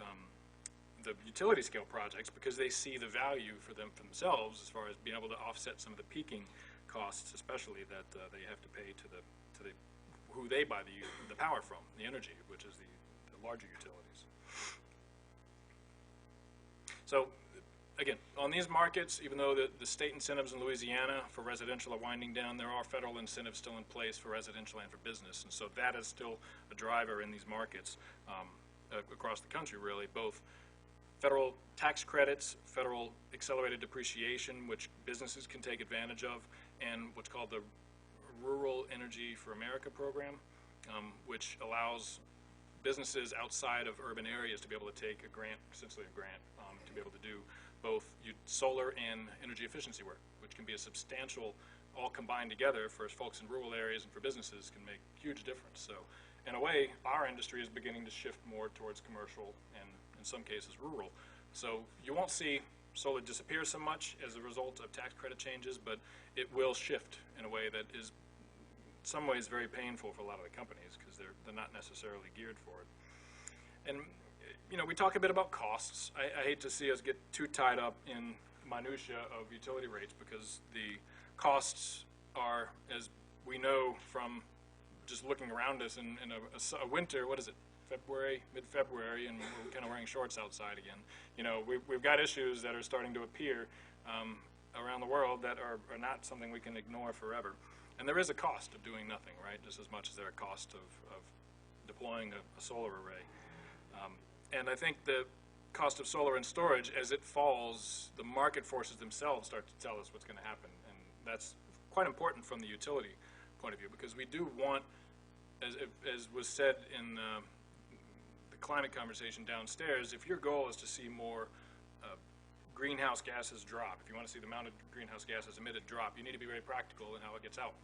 utility scale projects because they see the value for themselves as far as being able to offset some of the peaking costs, especially that they have to pay to the who they buy the power from, the energy, which is the larger utilities. So again, on these markets, even though the state incentives in Louisiana for residential are winding down, there are federal incentives still in place for residential and for business, and so that is still a driver in these markets across the country, really, both federal tax credits, federal accelerated depreciation, which businesses can take advantage of, and what's called the Rural Energy for America program, which allows businesses outside of urban areas to be able to take a grant, essentially a grant, to be able to do both solar and energy efficiency work, which can be a substantial, all combined together for folks in rural areas and for businesses can make huge difference. So in a way, our industry is beginning to shift more towards commercial and in some cases rural. So you won't see solar disappear so much as a result of tax credit changes, but it will shift in a way that is in some ways very painful for a lot of the companies because they're not necessarily geared for it. And you know, we talk a bit about costs. I hate to see us get too tied up in minutia of utility rates because the costs are, as we know from just looking around us in a winter, what is it, February, mid-February, and we're kind of wearing shorts outside again. You know, we've got issues that are starting to appear around the world that are not something we can ignore forever. And there is a cost of doing nothing, right? Just as much as there are a cost of deploying a solar array. And I think the cost of solar and storage, as it falls, the market forces themselves start to tell us what's going to happen. And that's quite important from the utility point of view because we do want, as was said in the climate conversation downstairs, if your goal is to see more greenhouse gases drop, if you want to see the amount of greenhouse gases emitted drop, you need to be very practical in how it gets out.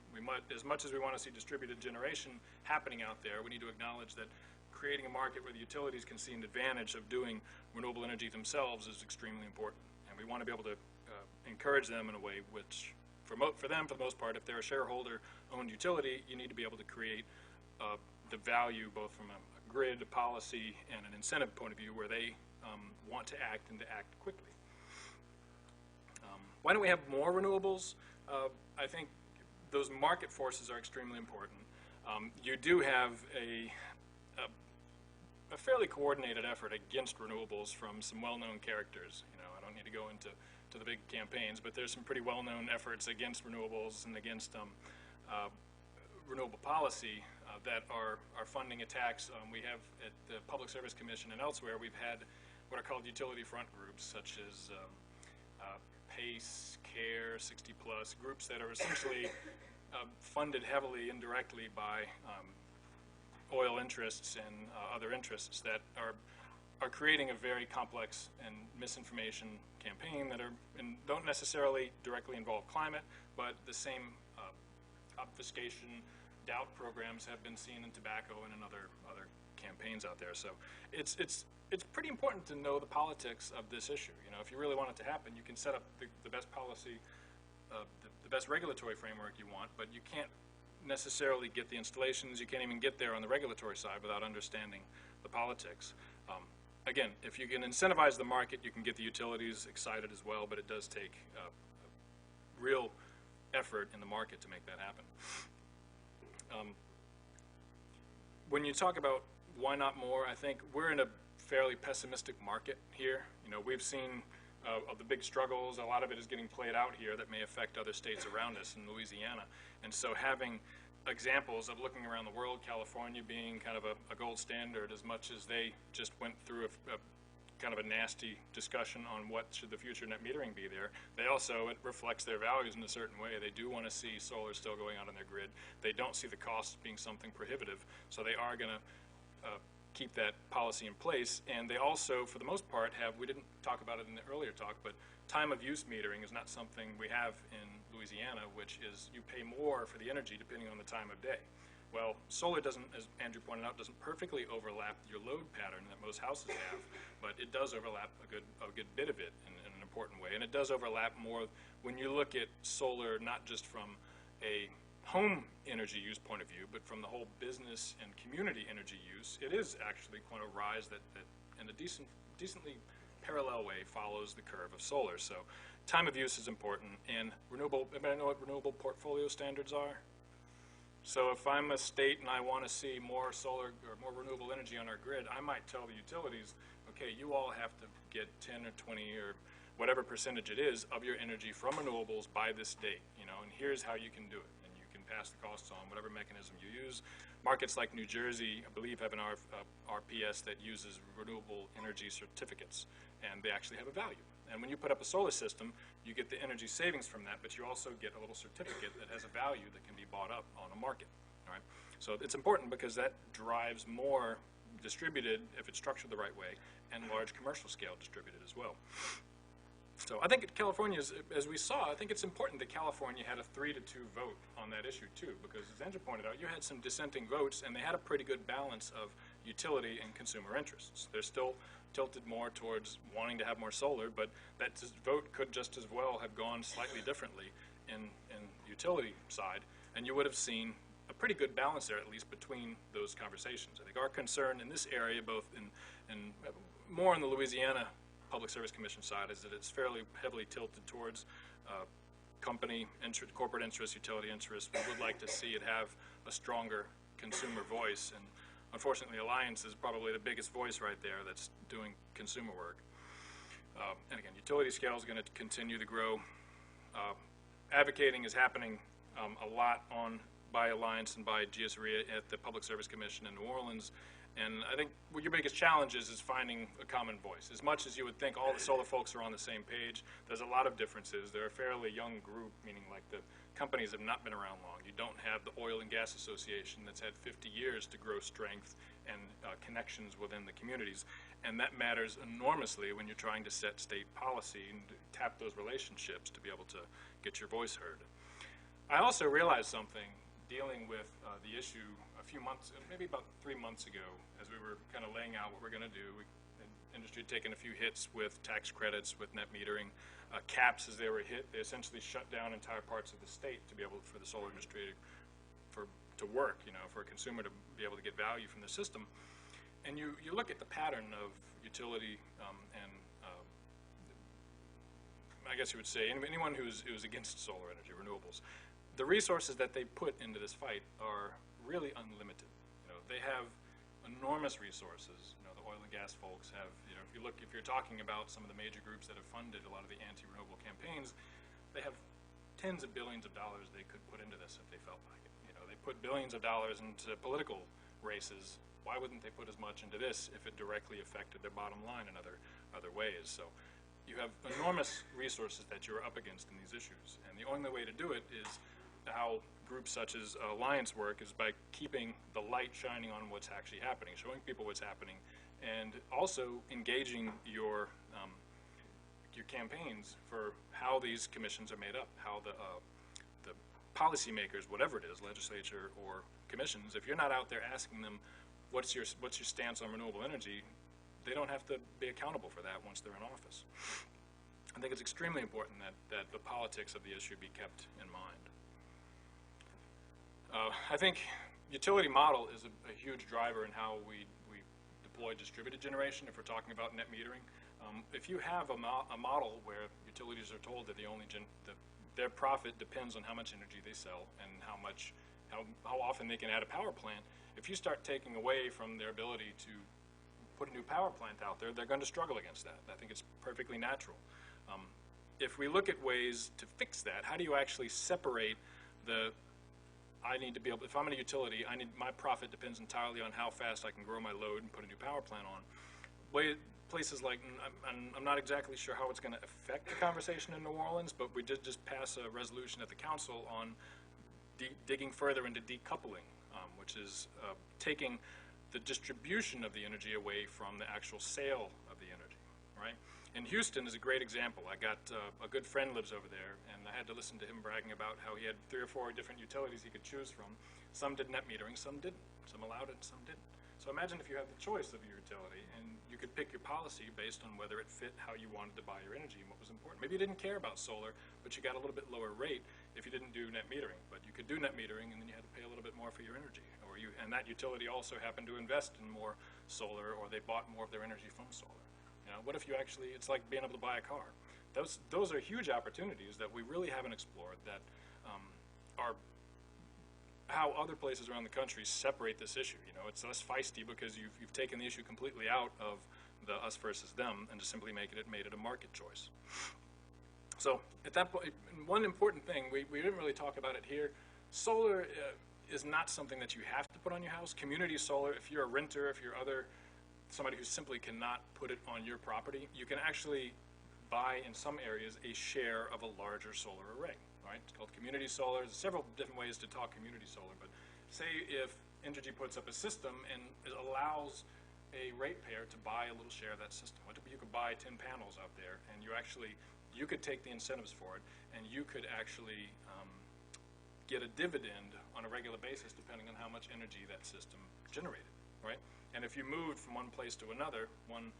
As much as we want to see distributed generation happening out there, we need to acknowledge that creating a market where the utilities can see an advantage of doing renewable energy themselves is extremely important. And we want to be able to encourage them in a way which, for them, for the most part, if they're a shareholder-owned utility, you need to be able to create the value both from a grid, a policy, and an incentive point of view where they want to act and to act quickly. Why don't we have more renewables? I think those market forces are extremely important. You do have a fairly coordinated effort against renewables from some well-known characters. You know, I don't need to go into the big campaigns, but there's some pretty well-known efforts against renewables and against renewable policy that are funding attacks. We have at the Public Service Commission and elsewhere, we've had what are called utility front groups, such as PACE, CARE, 60 Plus, groups that are essentially funded heavily indirectly by oil interests and other interests that are creating a very complex and misinformation campaign that don't necessarily directly involve climate, but the same obfuscation, doubt programs have been seen in tobacco and in other campaigns out there. So it's pretty important to know the politics of this issue. You know, if you really want it to happen, you can set up the best policy, the best regulatory framework you want, but you can't necessarily get the installations. You can't even get there on the regulatory side without understanding the politics. Again, if you can incentivize the market, you can get the utilities excited as well, but it does take real effort in the market to make that happen. When you talk about why not more, I think we're in a fairly pessimistic market here. You know, we've seen of the big struggles, a lot of it is getting played out here that may affect other states around us in Louisiana. And so having examples of looking around the world, California being kind of a gold standard, as much as they just went through a kind of a nasty discussion on what should the future net metering be there. They also, it reflects their values in a certain way. They do want to see solar still going out on their grid. They don't see the cost being something prohibitive, so they are going to keep that policy in place. And they also, for the most part, have, we didn't talk about it in the earlier talk, but time of use metering is not something we have in Louisiana, which is you pay more for the energy depending on the time of day. Well, solar doesn't, as Andrew pointed out, doesn't perfectly overlap your load pattern that most houses have, but it does overlap a good bit of it in an important way. And it does overlap more when you look at solar, not just from a home energy use point of view, but from the whole business and community energy use. It is actually going to rise that in a decently parallel way follows the curve of solar. So time of use is important, and renewable, anybody know what renewable portfolio standards are? So if I'm a state and I want to see more solar or more renewable energy on our grid, I might tell the utilities, okay, you all have to get 10 or 20 or whatever percentage it is of your energy from renewables by this date, you know, and here's how you can do it. And you can pass the costs on whatever mechanism you use. Markets like New Jersey, I believe, have an RPS that uses renewable energy certificates, and they actually have a value. And when you put up a solar system, you get the energy savings from that, but you also get a little certificate that has a value that can be bought up on a market. All right? So it's important because that drives more distributed, if it's structured the right way, and large commercial scale distributed as well. So I think California, as we saw, I think it's important that California had a 3-2 vote on that issue too, because as Andrew pointed out, you had some dissenting votes, and they had a pretty good balance of utility and consumer interests. They're still tilted more towards wanting to have more solar, but that vote could just as well have gone slightly differently in utility side, and you would have seen a pretty good balance there, at least between those conversations. I think our concern in this area, both in more on the Louisiana Public Service Commission side, is that it's fairly heavily tilted towards company interest, corporate interests, utility interests. We would like to see it have a stronger consumer voice, and unfortunately, Alliance is probably the biggest voice right there that's doing consumer work. And again, utility scale is going to continue to grow. Advocating is happening a lot by Alliance and by GSREA at the Public Service Commission in New Orleans. And I think what your biggest challenge is finding a common voice. As much as you would think all the solar folks are on the same page, there's a lot of differences. They're a fairly young group, meaning like the companies have not been around long. You don't have the Oil and Gas Association that's had 50 years to grow strength and connections within the communities. And that matters enormously when you're trying to set state policy and tap those relationships to be able to get your voice heard. I also realized something dealing with the issue a few months, maybe about 3 months ago, as we were kind of laying out what we're going to do. The industry had taken a few hits with tax credits, with net metering, caps as they were hit. They essentially shut down entire parts of the state to be able for the solar industry to work, you know, for a consumer to be able to get value from the system. And you look at the pattern of utility and I guess you would say anyone who's against solar energy, renewables, the resources that they put into this fight are really unlimited. You know, they have enormous resources. You know, the oil and gas folks have, you know, if you're talking about some of the major groups that have funded a lot of the anti-renewable campaigns, they have tens of billions of dollars they could put into this if they felt like it. You know, they put billions of dollars into political races. Why wouldn't they put as much into this if it directly affected their bottom line in other ways? So you have enormous resources that you're up against in these issues, and the only way to do it is how groups such as Alliance work, is by keeping the light shining on what's actually happening, showing people what's happening, and also engaging your campaigns for how these commissions are made up, how the policymakers, whatever it is, legislature or commissions, if you're not out there asking them what's your stance on renewable energy, they don't have to be accountable for that once they're in office. I think it's extremely important that the politics of the issue be kept in mind. I think utility model is a huge driver in how we deploy distributed generation if we're talking about net metering. If you have a model where utilities are told that their profit depends on how much energy they sell and how often they can add a power plant, if you start taking away from their ability to put a new power plant out there, they're going to struggle against that. I think it's perfectly natural. If we look at ways to fix that, how do you actually separate I need to be able, if I'm in a utility, my profit depends entirely on how fast I can grow my load and put a new power plant on. places like, I'm not exactly sure how it's going to affect the conversation in New Orleans, but we did just pass a resolution at the council on digging further into decoupling, which is taking the distribution of the energy away from the actual sale of the energy, right? And Houston is a great example. I got a good friend lives over there, and I had to listen to him bragging about how he had 3 or 4 different utilities he could choose from. Some did net metering, some didn't. Some allowed it, some didn't. So imagine if you had the choice of your utility, and you could pick your policy based on whether it fit how you wanted to buy your energy and what was important. Maybe you didn't care about solar, but you got a little bit lower rate if you didn't do net metering. But you could do net metering, and then you had to pay a little bit more for your energy. And that utility also happened to invest in more solar, or they bought more of their energy from solar. You know, what if you actually, it's like being able to buy a car. Those are huge opportunities that we really haven't explored, that are how other places around the country separate this issue. You know, it's less feisty because you've taken the issue completely out of the us versus them and just simply made it a market choice. So at that point, one important thing, we didn't really talk about it here. Solar is not something that you have to put on your house. Community solar, if you're a renter, if you're somebody who simply cannot put it on your property, you can actually buy in some areas a share of a larger solar array, right? It's called community solar. There's several different ways to talk community solar, but say if Entergy puts up a system and it allows a ratepayer to buy a little share of that system. You could buy 10 panels out there, and you could take the incentives for it, and you could actually get a dividend on a regular basis depending on how much energy that system generated, right? And if you moved from one place to another, one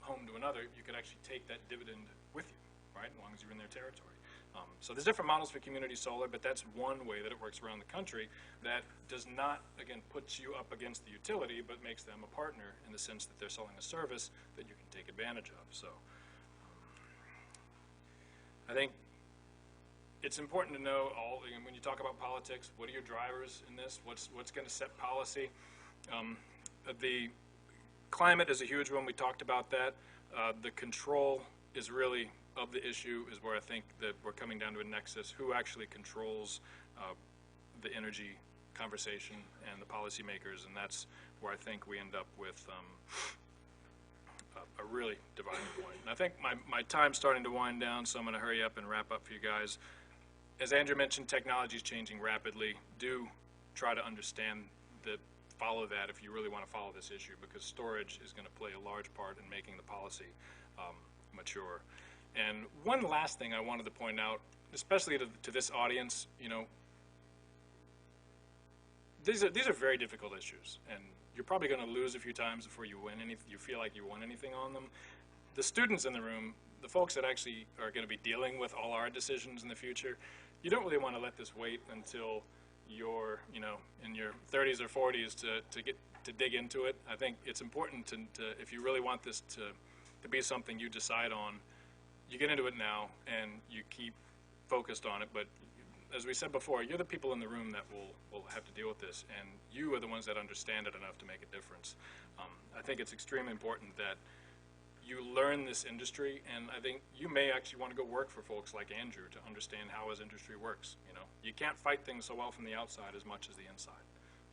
home to another, you could actually take that dividend with you, right, as long as you're in their territory. So there's different models for community solar, but that's one way that it works around the country that does not, again, puts you up against the utility, but makes them a partner in the sense that they're selling a service that you can take advantage of. So I think it's important to know when you talk about politics, what are your drivers in this? What's going to set policy? The climate is a huge one. We talked about that. The control is really of the issue is where I think that we're coming down to a nexus. Who actually controls the energy conversation and the policymakers, and that's where I think we end up with a really dividing point. And I think my time's starting to wind down, so I'm going to hurry up and wrap up for you guys. As Andrew mentioned, technology is changing rapidly. Do try to understand follow that if you really want to follow this issue, because storage is going to play a large part in making the policy mature. And one last thing I wanted to point out, especially to this audience, you know, these are very difficult issues, and you're probably going to lose a few times before you feel like you won anything on them. The students in the room, the folks that actually are going to be dealing with all our decisions in the future, you don't really want to let this wait until you're, you know, in your 30s or 40s to dig into it. I think it's important to if you really want this to be something you decide on, you get into it now and you keep focused on it. But as we said before, you're the people in the room that will have to deal with this, and you are the ones that understand it enough to make a difference. I think it's extremely important that you learn this industry, and I think you may actually want to go work for folks like Andrew to understand how his industry works. You know, you can't fight things so well from the outside as much as the inside.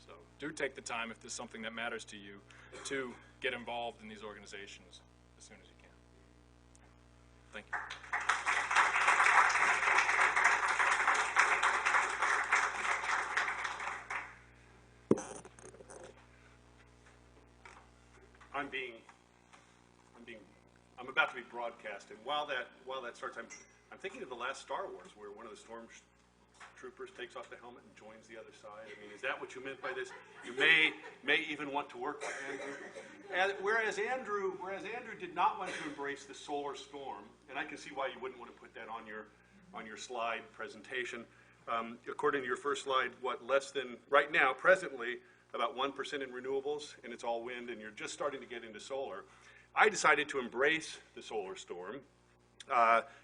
So do take the time, if there's something that matters to you, to get involved in these organizations as soon as you can. Thank you. I'm about to be broadcast, and while that starts, I'm thinking of the last Star Wars, where one of the stormtroopers takes off the helmet and joins the other side. I mean, is that what you meant by this? You may even want to work with Andrew. And whereas Andrew did not want to embrace the solar storm, and I can see why you wouldn't want to put that on your slide presentation. According to your first slide, less than right now, presently, about 1% in renewables, and it's all wind, and you're just starting to get into solar. I decided to embrace the solar storm,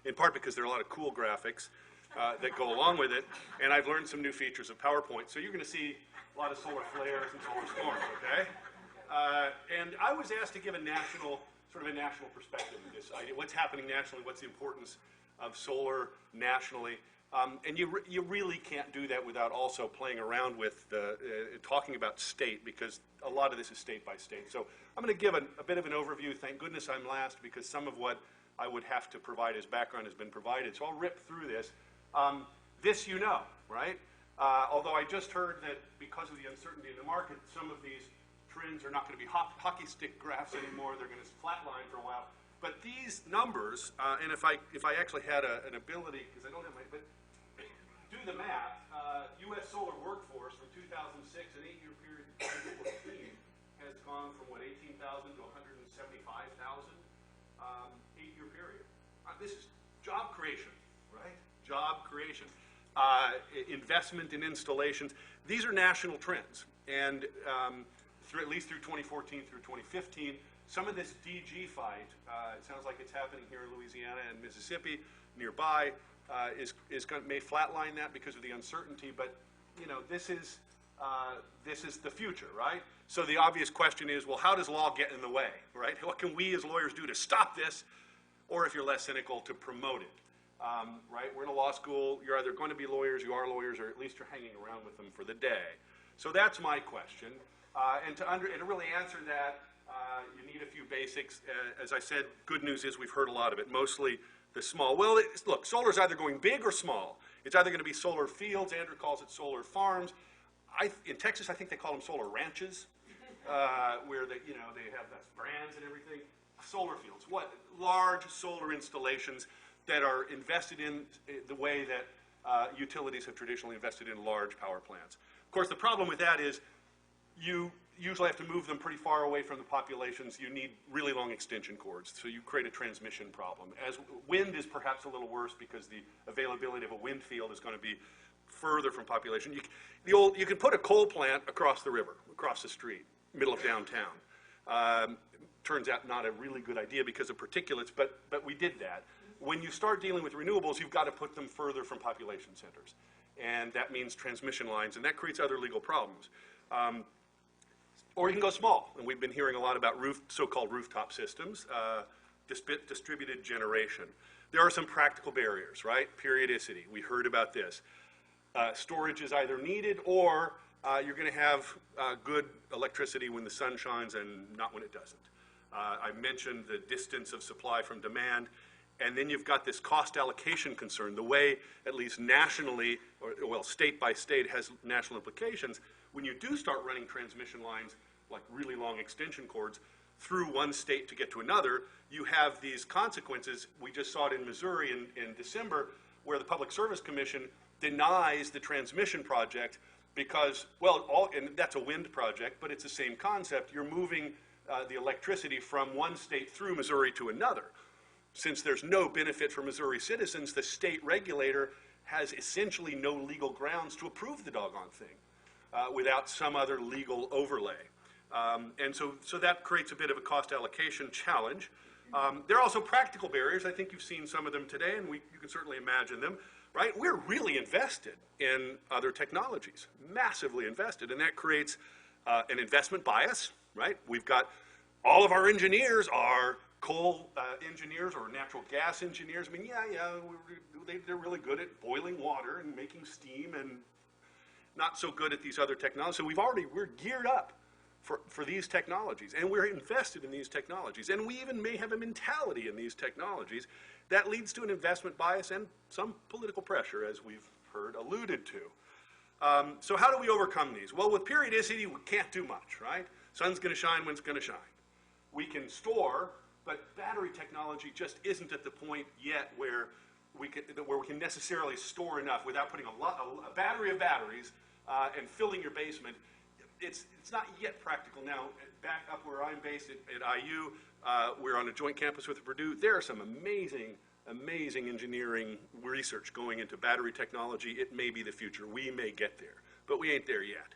in part because there are a lot of cool graphics that go along with it, and I've learned some new features of PowerPoint. So you're going to see a lot of solar flares and solar storms, okay? And I was asked to give a national perspective of this idea. What's happening nationally? What's the importance of solar nationally? And you really can't do that without also playing around with talking about state, because a lot of this is state by state. So I'm going to give a bit of an overview. Thank goodness I'm last, because some of what I would have to provide as background has been provided. So I'll rip through this. This you know, right? Although I just heard that because of the uncertainty in the market, some of these trends are not going to be hockey stick graphs anymore. They're going to flatline for a while. But these numbers, and if I actually had an ability, because I don't have my, but do the math, U.S. solar workforce from 2006, an 8-year period to 2014, has gone from, what, 18,000 to 175,000, 8-year period. This is job creation, right? Job creation. Investment in installations. These are national trends. And at least through 2014 through 2015, some of this DG fight, it sounds like it's happening here in Louisiana and Mississippi, nearby, may flatline that because of the uncertainty, but you know, this is the future, right? So the obvious question is, well, how does law get in the way, right? What can we as lawyers do to stop this, or if you're less cynical, to promote it, right? We're in a law school. You're either going to be lawyers, you are lawyers, or at least you're hanging around with them for the day. So that's my question, and to really answer that, you need a few basics. As I said, good news is we've heard a lot of it, mostly the small. Well, look, solar is either going big or small. It's either going to be solar fields. Andrew calls it solar farms. In Texas, I think they call them solar ranches, where they have the brands and everything. Solar fields, what? Large solar installations that are invested in the way that utilities have traditionally invested in large power plants. Of course, the problem with that is you usually have to move them pretty far away from the populations. You need really long extension cords, so you create a transmission problem. As wind is perhaps a little worse because the availability of a wind field is going to be further from population. You can put a coal plant across the river, across the street, middle of downtown. Turns out not a really good idea because of particulates, but we did that. When you start dealing with renewables, you've got to put them further from population centers. And that means transmission lines, and that creates other legal problems. Or you can go small, and we've been hearing a lot about so-called rooftop systems, distributed generation. There are some practical barriers, right? Periodicity, we heard about this. Storage is either needed, or you're going to have good electricity when the sun shines and not when it doesn't. I mentioned the distance of supply from demand, and then you've got this cost allocation concern. The way, at least nationally, or state by state, has national implications. When you do start running transmission lines, like really long extension cords, through one state to get to another, you have these consequences. We just saw it in Missouri in December, where the Public Service Commission denies the transmission project because, well, and that's a wind project, but it's the same concept. You're moving the electricity from one state through Missouri to another. Since there's no benefit for Missouri citizens, the state regulator has essentially no legal grounds to approve the doggone thing without some other legal overlay. And so that creates a bit of a cost allocation challenge. There are also practical barriers. I think you've seen some of them today, and you can certainly imagine them, right? We're really invested in other technologies, massively invested, and that creates an investment bias, right? We've got all of our engineers are coal engineers or natural gas engineers. I mean, they're really good at boiling water and making steam, and not so good at these other technologies. So we're geared up for these technologies, and we're invested in these technologies, and we even may have a mentality in these technologies that leads to an investment bias and some political pressure, as we've heard alluded to. So how do we overcome these? Well, with periodicity, we can't do much, right? Sun's going to shine when it's going to shine. We can store, but battery technology just isn't at the point yet where we can necessarily store enough without putting a battery of batteries and filling your basement. It's not yet practical. Now, back up where I'm based at IU, we're on a joint campus with Purdue. There are some amazing engineering research going into battery technology. It may be the future. We may get there, but we ain't there yet.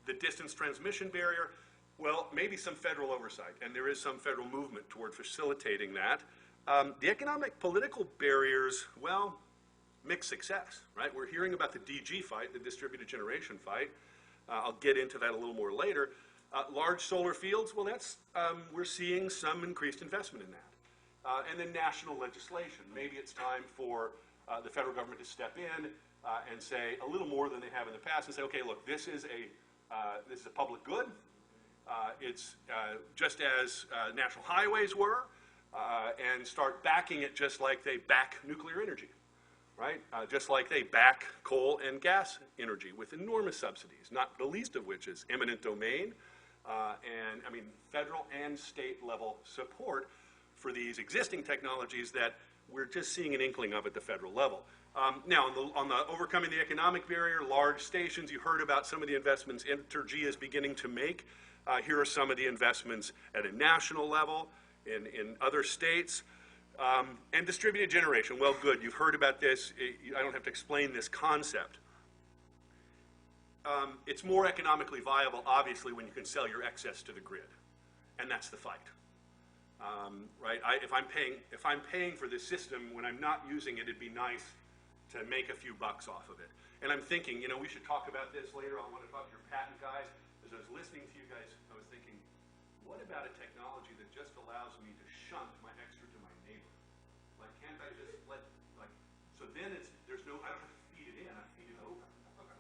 The distance transmission barrier, well, maybe some federal oversight, and there is some federal movement toward facilitating that. The economic political barriers, well, mixed success, right? We're hearing about the DG fight, the distributed generation fight. I'll get into that a little more later. Large solar fields, well, we're seeing some increased investment in and then national legislation. Maybe it's time for the federal government to step in and say a little more than they have in the past and say, okay, look, this is a public good. It's just as national highways were, and start backing it just like they back nuclear energy, right? Just like they back coal and gas energy with enormous subsidies, not the least of which is eminent domain, and I mean federal and state level support for these existing technologies that we're just seeing an inkling of at the federal level. Now, on the overcoming the economic barrier, large stations, you heard about some of the investments Entergy is beginning to make. Here are some of the investments at a national level in other states. And distributed generation, well, good, you've heard about this. I don't have to explain this concept. It's more economically viable, obviously, when you can sell your excess to the grid. And that's the fight. Right? If I'm paying for this system when I'm not using it, it'd be nice to make a few bucks off of it. And I'm thinking, you know, we should talk about this later. I want to talk to your patent guys. As I was listening to you guys, I was thinking, what about a technology that just allows me to shunt my extra to my neighbor? Like, can't I just so then there's no, I don't have to feed it in, I feed it over.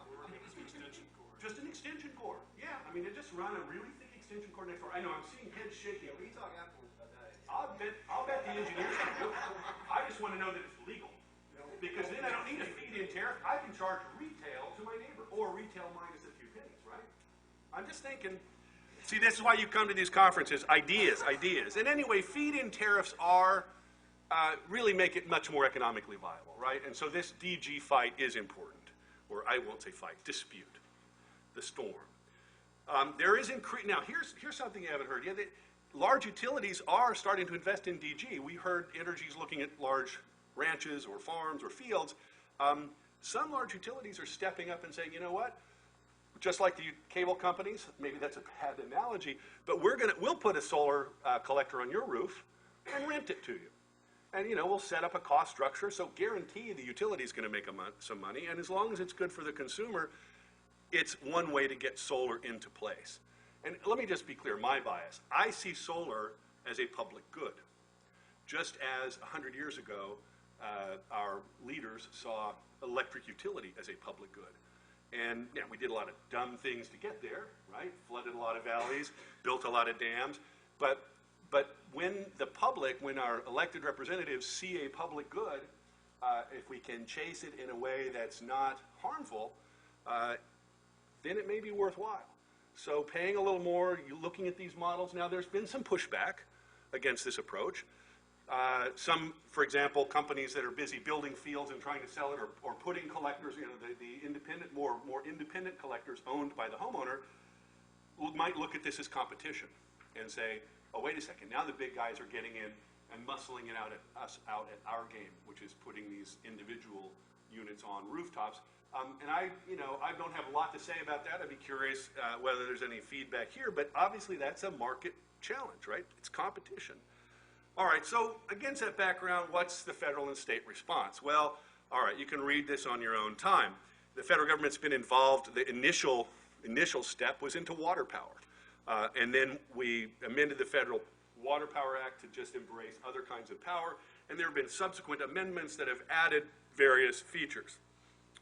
Or maybe it's an extension cord. Just an extension cord. Yeah, I mean, just run a really thick extension cord next door. I know, I'm seeing heads shaking. We talk afterwards about that. I'll bet the engineers can do it. I just want to know that it's legal. Because then I don't need a feed-in tariff. I can charge retail to my neighbor, or retail minus a few pennies, right? I'm just thinking, see, this is why you come to these conferences, ideas. And anyway, feed-in tariffs are, really make it much more economically viable, right? And so this DG fight is important, or I won't say fight, dispute, the storm. There is now here's something you haven't heard. Yeah, large utilities are starting to invest in DG. We heard Entergy's looking at large ranches or farms or fields. Some large utilities are stepping up and saying, you know what? Just like the cable companies, maybe that's a bad analogy, but we'll put a solar collector on your roof and rent it to you. And, you know, we'll set up a cost structure, so guarantee the utility is going to make some money, and as long as it's good for the consumer, it's one way to get solar into place. And let me just be clear, my bias. I see solar as a public good. Just as 100 years ago, our leaders saw electric utility as a public good. And yeah, we did a lot of dumb things to get there, right? Flooded a lot of valleys, built a lot of dams. But when the public, when our elected representatives see a public good, if we can chase it in a way that's not harmful, then it may be worthwhile. So paying a little more, looking at these models. Now, there's been some pushback against this approach. Some, for example, companies that are busy building fields and trying to sell it, or putting collectors, you know, the independent, more independent collectors owned by the homeowner, might look at this as competition and say, oh, wait a second, now the big guys are getting in and muscling it out at our game, which is putting these individual units on rooftops. And I don't have a lot to say about that. I'd be curious whether there's any feedback here, but obviously that's a market challenge, right? It's competition. All right, so against that background, what's the federal and state response? Well, all right, you can read this on your own time. The federal government's been involved. The initial step was into water power. And then we amended the Federal Water Power Act to just embrace other kinds of power. And there have been subsequent amendments that have added various features.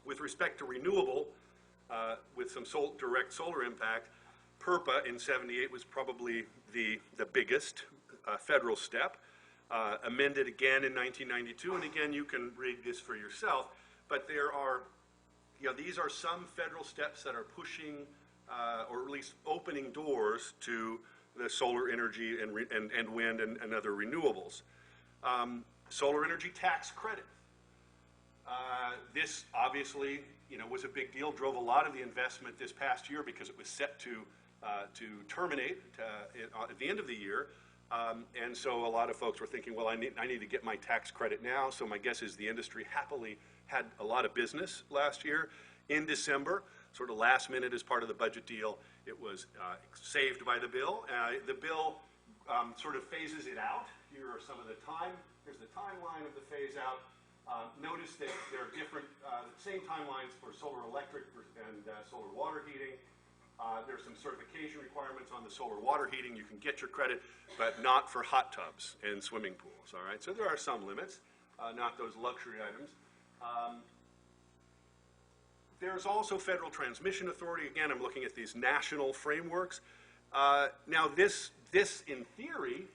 With respect to renewable, with some direct solar impact, PURPA in '78 was probably the biggest federal step, amended again in 1992, and again, you can read this for yourself, but there are, these are some federal steps that are pushing, or at least opening doors to the solar energy and wind and other renewables. Solar energy tax credit. This obviously, was a big deal, drove a lot of the investment this past year because it was set to terminate at the end of the year. And so a lot of folks were thinking, well, I need to get my tax credit now. So my guess is the industry happily had a lot of business last year. In December, sort of last minute as part of the budget deal, it was saved by the bill. The bill sort of phases it out. Here are some of here's the timeline of the phase out. Notice that there are different, same timelines for solar electric and solar water heating. There's some certification requirements on the solar water heating. You can get your credit, but not for hot tubs and swimming pools, all right? So there are some limits, not those luxury items. There's also Federal Transmission Authority. Again, I'm looking at these national frameworks. Now, this, in theory,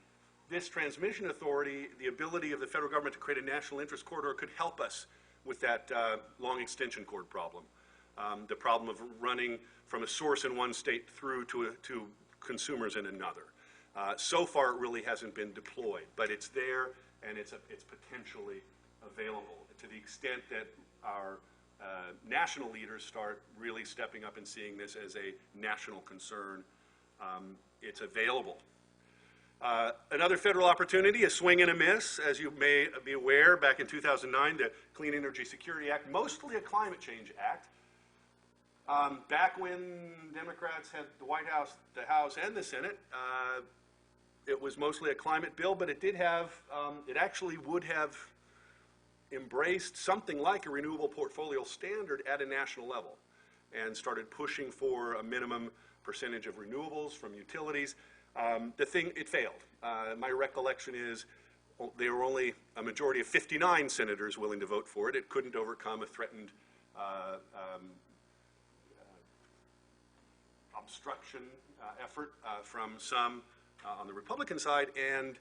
this transmission authority, the ability of the federal government to create a national interest corridor could help us with that long extension cord problem. The problem of running from a source in one state through to consumers in another. So far, it really hasn't been deployed, but it's there and it's potentially available. To the extent that our national leaders start really stepping up and seeing this as a national concern, it's available. Another federal opportunity, a swing and a miss, as you may be aware, back in 2009, the Clean Energy Security Act, mostly a climate change act. Back when Democrats had the White House, the House, and the Senate, it was mostly a climate bill, but it did have, it actually would have embraced something like a renewable portfolio standard at a national level and started pushing for a minimum percentage of renewables from utilities. It failed. My recollection is there were only a majority of 59 senators willing to vote for it. It couldn't overcome a threatened obstruction effort from some on the Republican side, and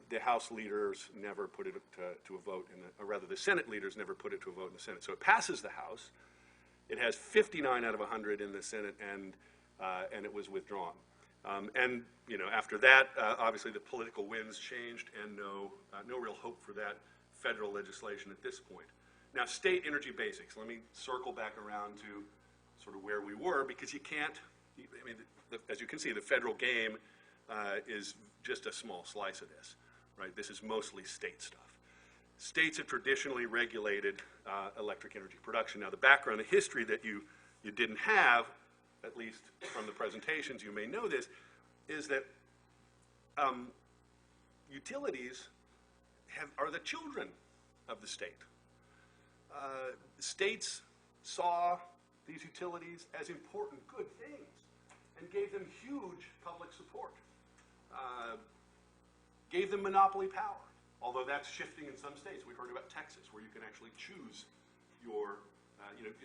the House leaders never put it to a vote, or rather the Senate leaders never put it to a vote in the Senate. So it passes the House. It has 59 out of 100 in the Senate, and it was withdrawn. And you know, after that, obviously the political winds changed, and no real hope for that federal legislation at this point. Now, state energy basics. Let me circle back around to sort of where we were, because you can't. I mean, as you can see, the federal game is just a small slice of this, right? This is mostly state stuff. States have traditionally regulated electric energy production. Now, the background, the history that you didn't have, at least from the presentations, you may know this, is that utilities are the children of the state. States saw these utilities as important good things and gave them huge public support, gave them monopoly power, although that's shifting in some states. We heard about Texas, where you can actually choose your,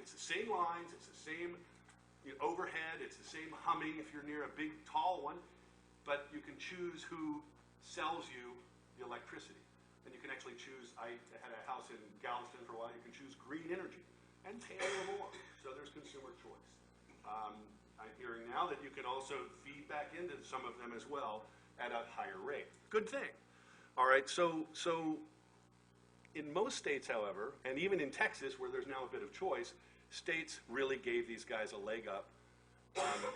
it's the same lines, it's the same overhead, it's the same humming if you're near a big, tall one, but you can choose who sells you the electricity. And you can actually choose, I had a house in Galveston for a while, you can choose green energy and pay a little more. So there's consumer choice. I'm hearing now that you can also feed back into some of them as well at a higher rate. Good thing. All right, so in most states, however, and even in Texas, where there's now a bit of choice, states really gave these guys a leg up.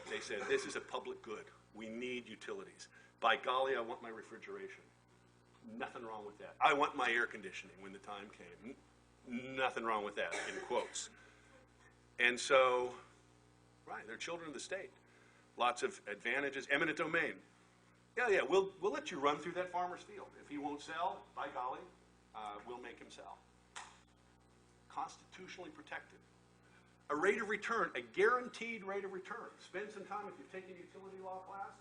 They said, this is a public good. We need utilities. By golly, I want my refrigeration. Nothing wrong with that. I want my air conditioning when the time came. Nothing wrong with that, in quotes. And so, right, they're children of the state. Lots of advantages. Eminent domain. Yeah, we'll let you run through that farmer's field. If he won't sell, by golly, we'll make him sell. Constitutionally protected. A rate of return, a guaranteed rate of return. Spend some time, if you've taken utility law class,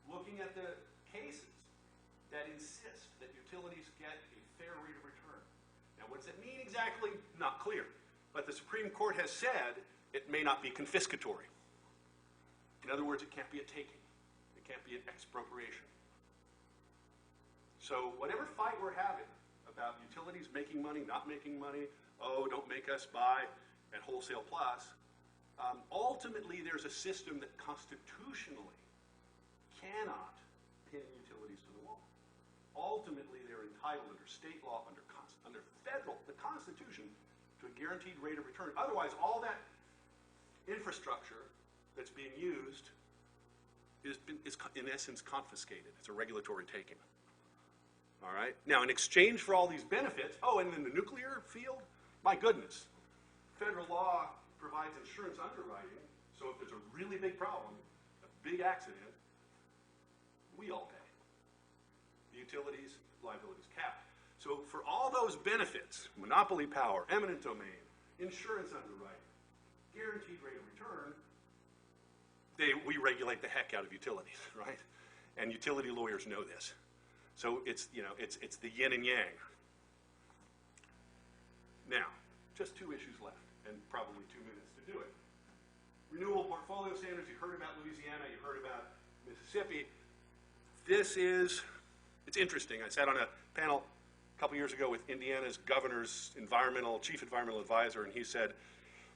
looking at the cases that insist that utilities get a fair rate of return. Now, what does it mean exactly? Not clear. But the Supreme Court has said it may not be confiscatory. In other words, it can't be a taking. It can't be an expropriation. So whatever fight we're having about utilities making money, not making money, oh, don't make us buy at Wholesale Plus, ultimately there's a system that constitutionally cannot pin utilities to the wall. Ultimately, they're entitled under state law, under federal, the Constitution, to a guaranteed rate of return. Otherwise, all that infrastructure that's being used is in essence confiscated. It's a regulatory taking. All right? Now, in exchange for all these benefits, and in the nuclear field, my goodness, federal law provides insurance underwriting, so if there's a really big problem, a big accident, we all pay. The utilities, liabilities capped. So for all those benefits, monopoly power, eminent domain, insurance underwriting, guaranteed rate of return, we regulate the heck out of utilities, right? And utility lawyers know this. So it's, you know, it's the yin and yang. Now, just 2 issues left, and probably 2 minutes to do it. Renewable portfolio standards, you heard about Louisiana, you heard about Mississippi. It's interesting. I sat on a panel a couple years ago with Indiana's governor's chief environmental advisor, and he said,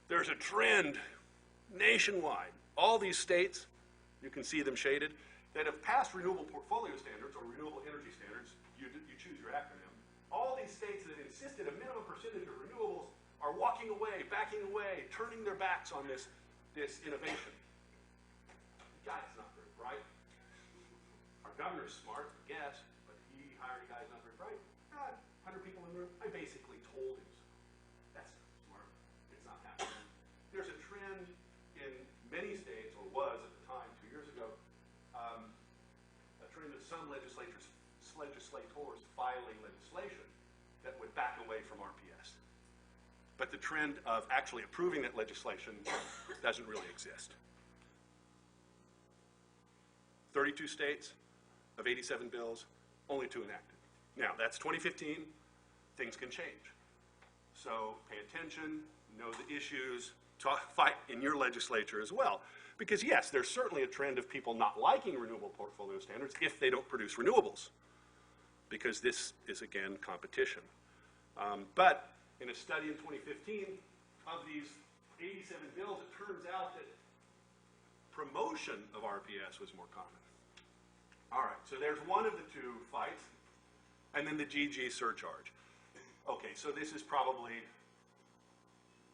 there's a trend nationwide, all these states, you can see them shaded, that have passed renewable portfolio standards or renewable energy standards, you choose your acronym, all these states that insisted a minimum percentage of renewables are walking away, backing away, turning their backs on this innovation. The guy's not very bright. Our governor's smart, I guess, but he hired a guy who's not very bright. 100 people in the room. I basically told him, that's not smart. It's not happening. There's a trend in many states, or was at the time 2 years ago, a trend of some legislators filing legislation that would back away from RPS. But the trend of actually approving that legislation doesn't really exist. 32 states of 87 bills, only 2 enacted. Now, that's 2015. Things can change. So pay attention, know the issues, fight in your legislature as well. Because yes, there's certainly a trend of people not liking renewable portfolio standards if they don't produce renewables. Because this is, again, competition. But in a study in 2015, of these 87 bills, it turns out that promotion of RPS was more common. All right, so there's one of the 2 fights, and then the GG surcharge. Okay, so this is probably,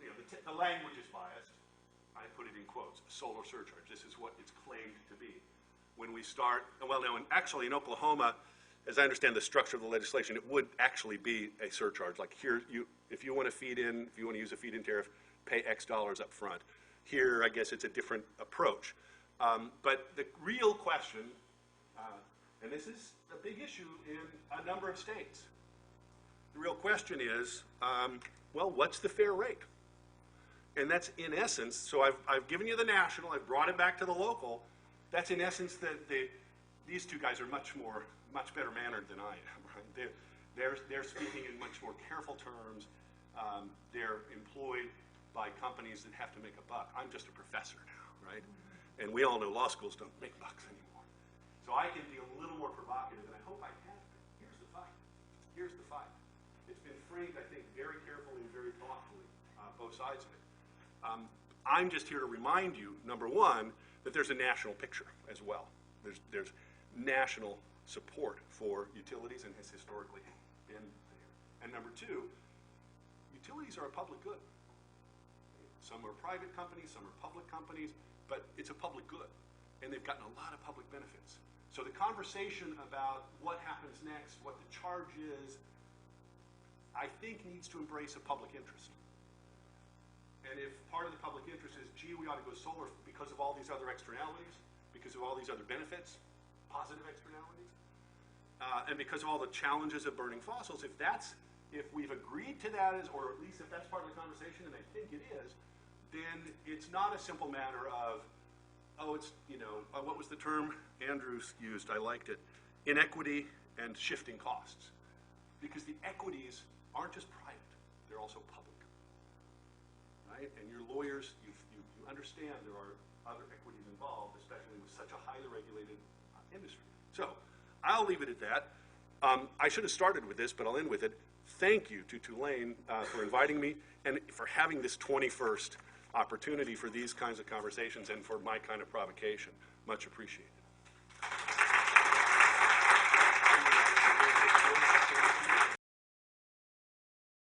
you know, the language is biased. I put it in quotes, solar surcharge. This is what it's claimed to be. When we start, well, now, actually in Oklahoma, as I understand the structure of the legislation, it would actually be a surcharge. Like here, if you want to use a feed-in tariff, pay X dollars up front. Here, I guess it's a different approach. But the real question, and this is a big issue in a number of states, the real question is, well, what's the fair rate? And that's in essence, so I've given you the national, I've brought it back to the local. That's in essence that these 2 guys are much better mannered than I am, right? They're speaking in much more careful terms. They're employed by companies that have to make a buck. I'm just a professor now, right? And we all know law schools don't make bucks anymore. So I can be a little more provocative, and I hope I can. Here's the fight. Here's the fight. It's been framed, I think, very carefully and very thoughtfully, both sides of it. I'm just here to remind you, number 1, that there's a national picture as well. There's national support for utilities and has historically been there. And number 2, utilities are a public good. Some are private companies, some are public companies, but it's a public good, and they've gotten a lot of public benefits. So the conversation about what happens next, what the charge is, I think needs to embrace a public interest. And if part of the public interest is, gee, we ought to go solar because of all these other externalities, because of all these other benefits, positive externalities, and because of all the challenges of burning fossils, if we've agreed to that, or at least if that's part of the conversation, and I think it is, then it's not a simple matter of, oh, it's, you know, what was the term Andrews used? I liked it. Inequity and shifting costs. Because the equities aren't just private, they're also public. Right? And your lawyers, you understand there are other equities involved, especially with such a highly regulated industry. So I'll leave it at that. I should have started with this, but I'll end with it. Thank you to Tulane for inviting me and for having this 21st opportunity for these kinds of conversations and for my kind of provocation. Much appreciated.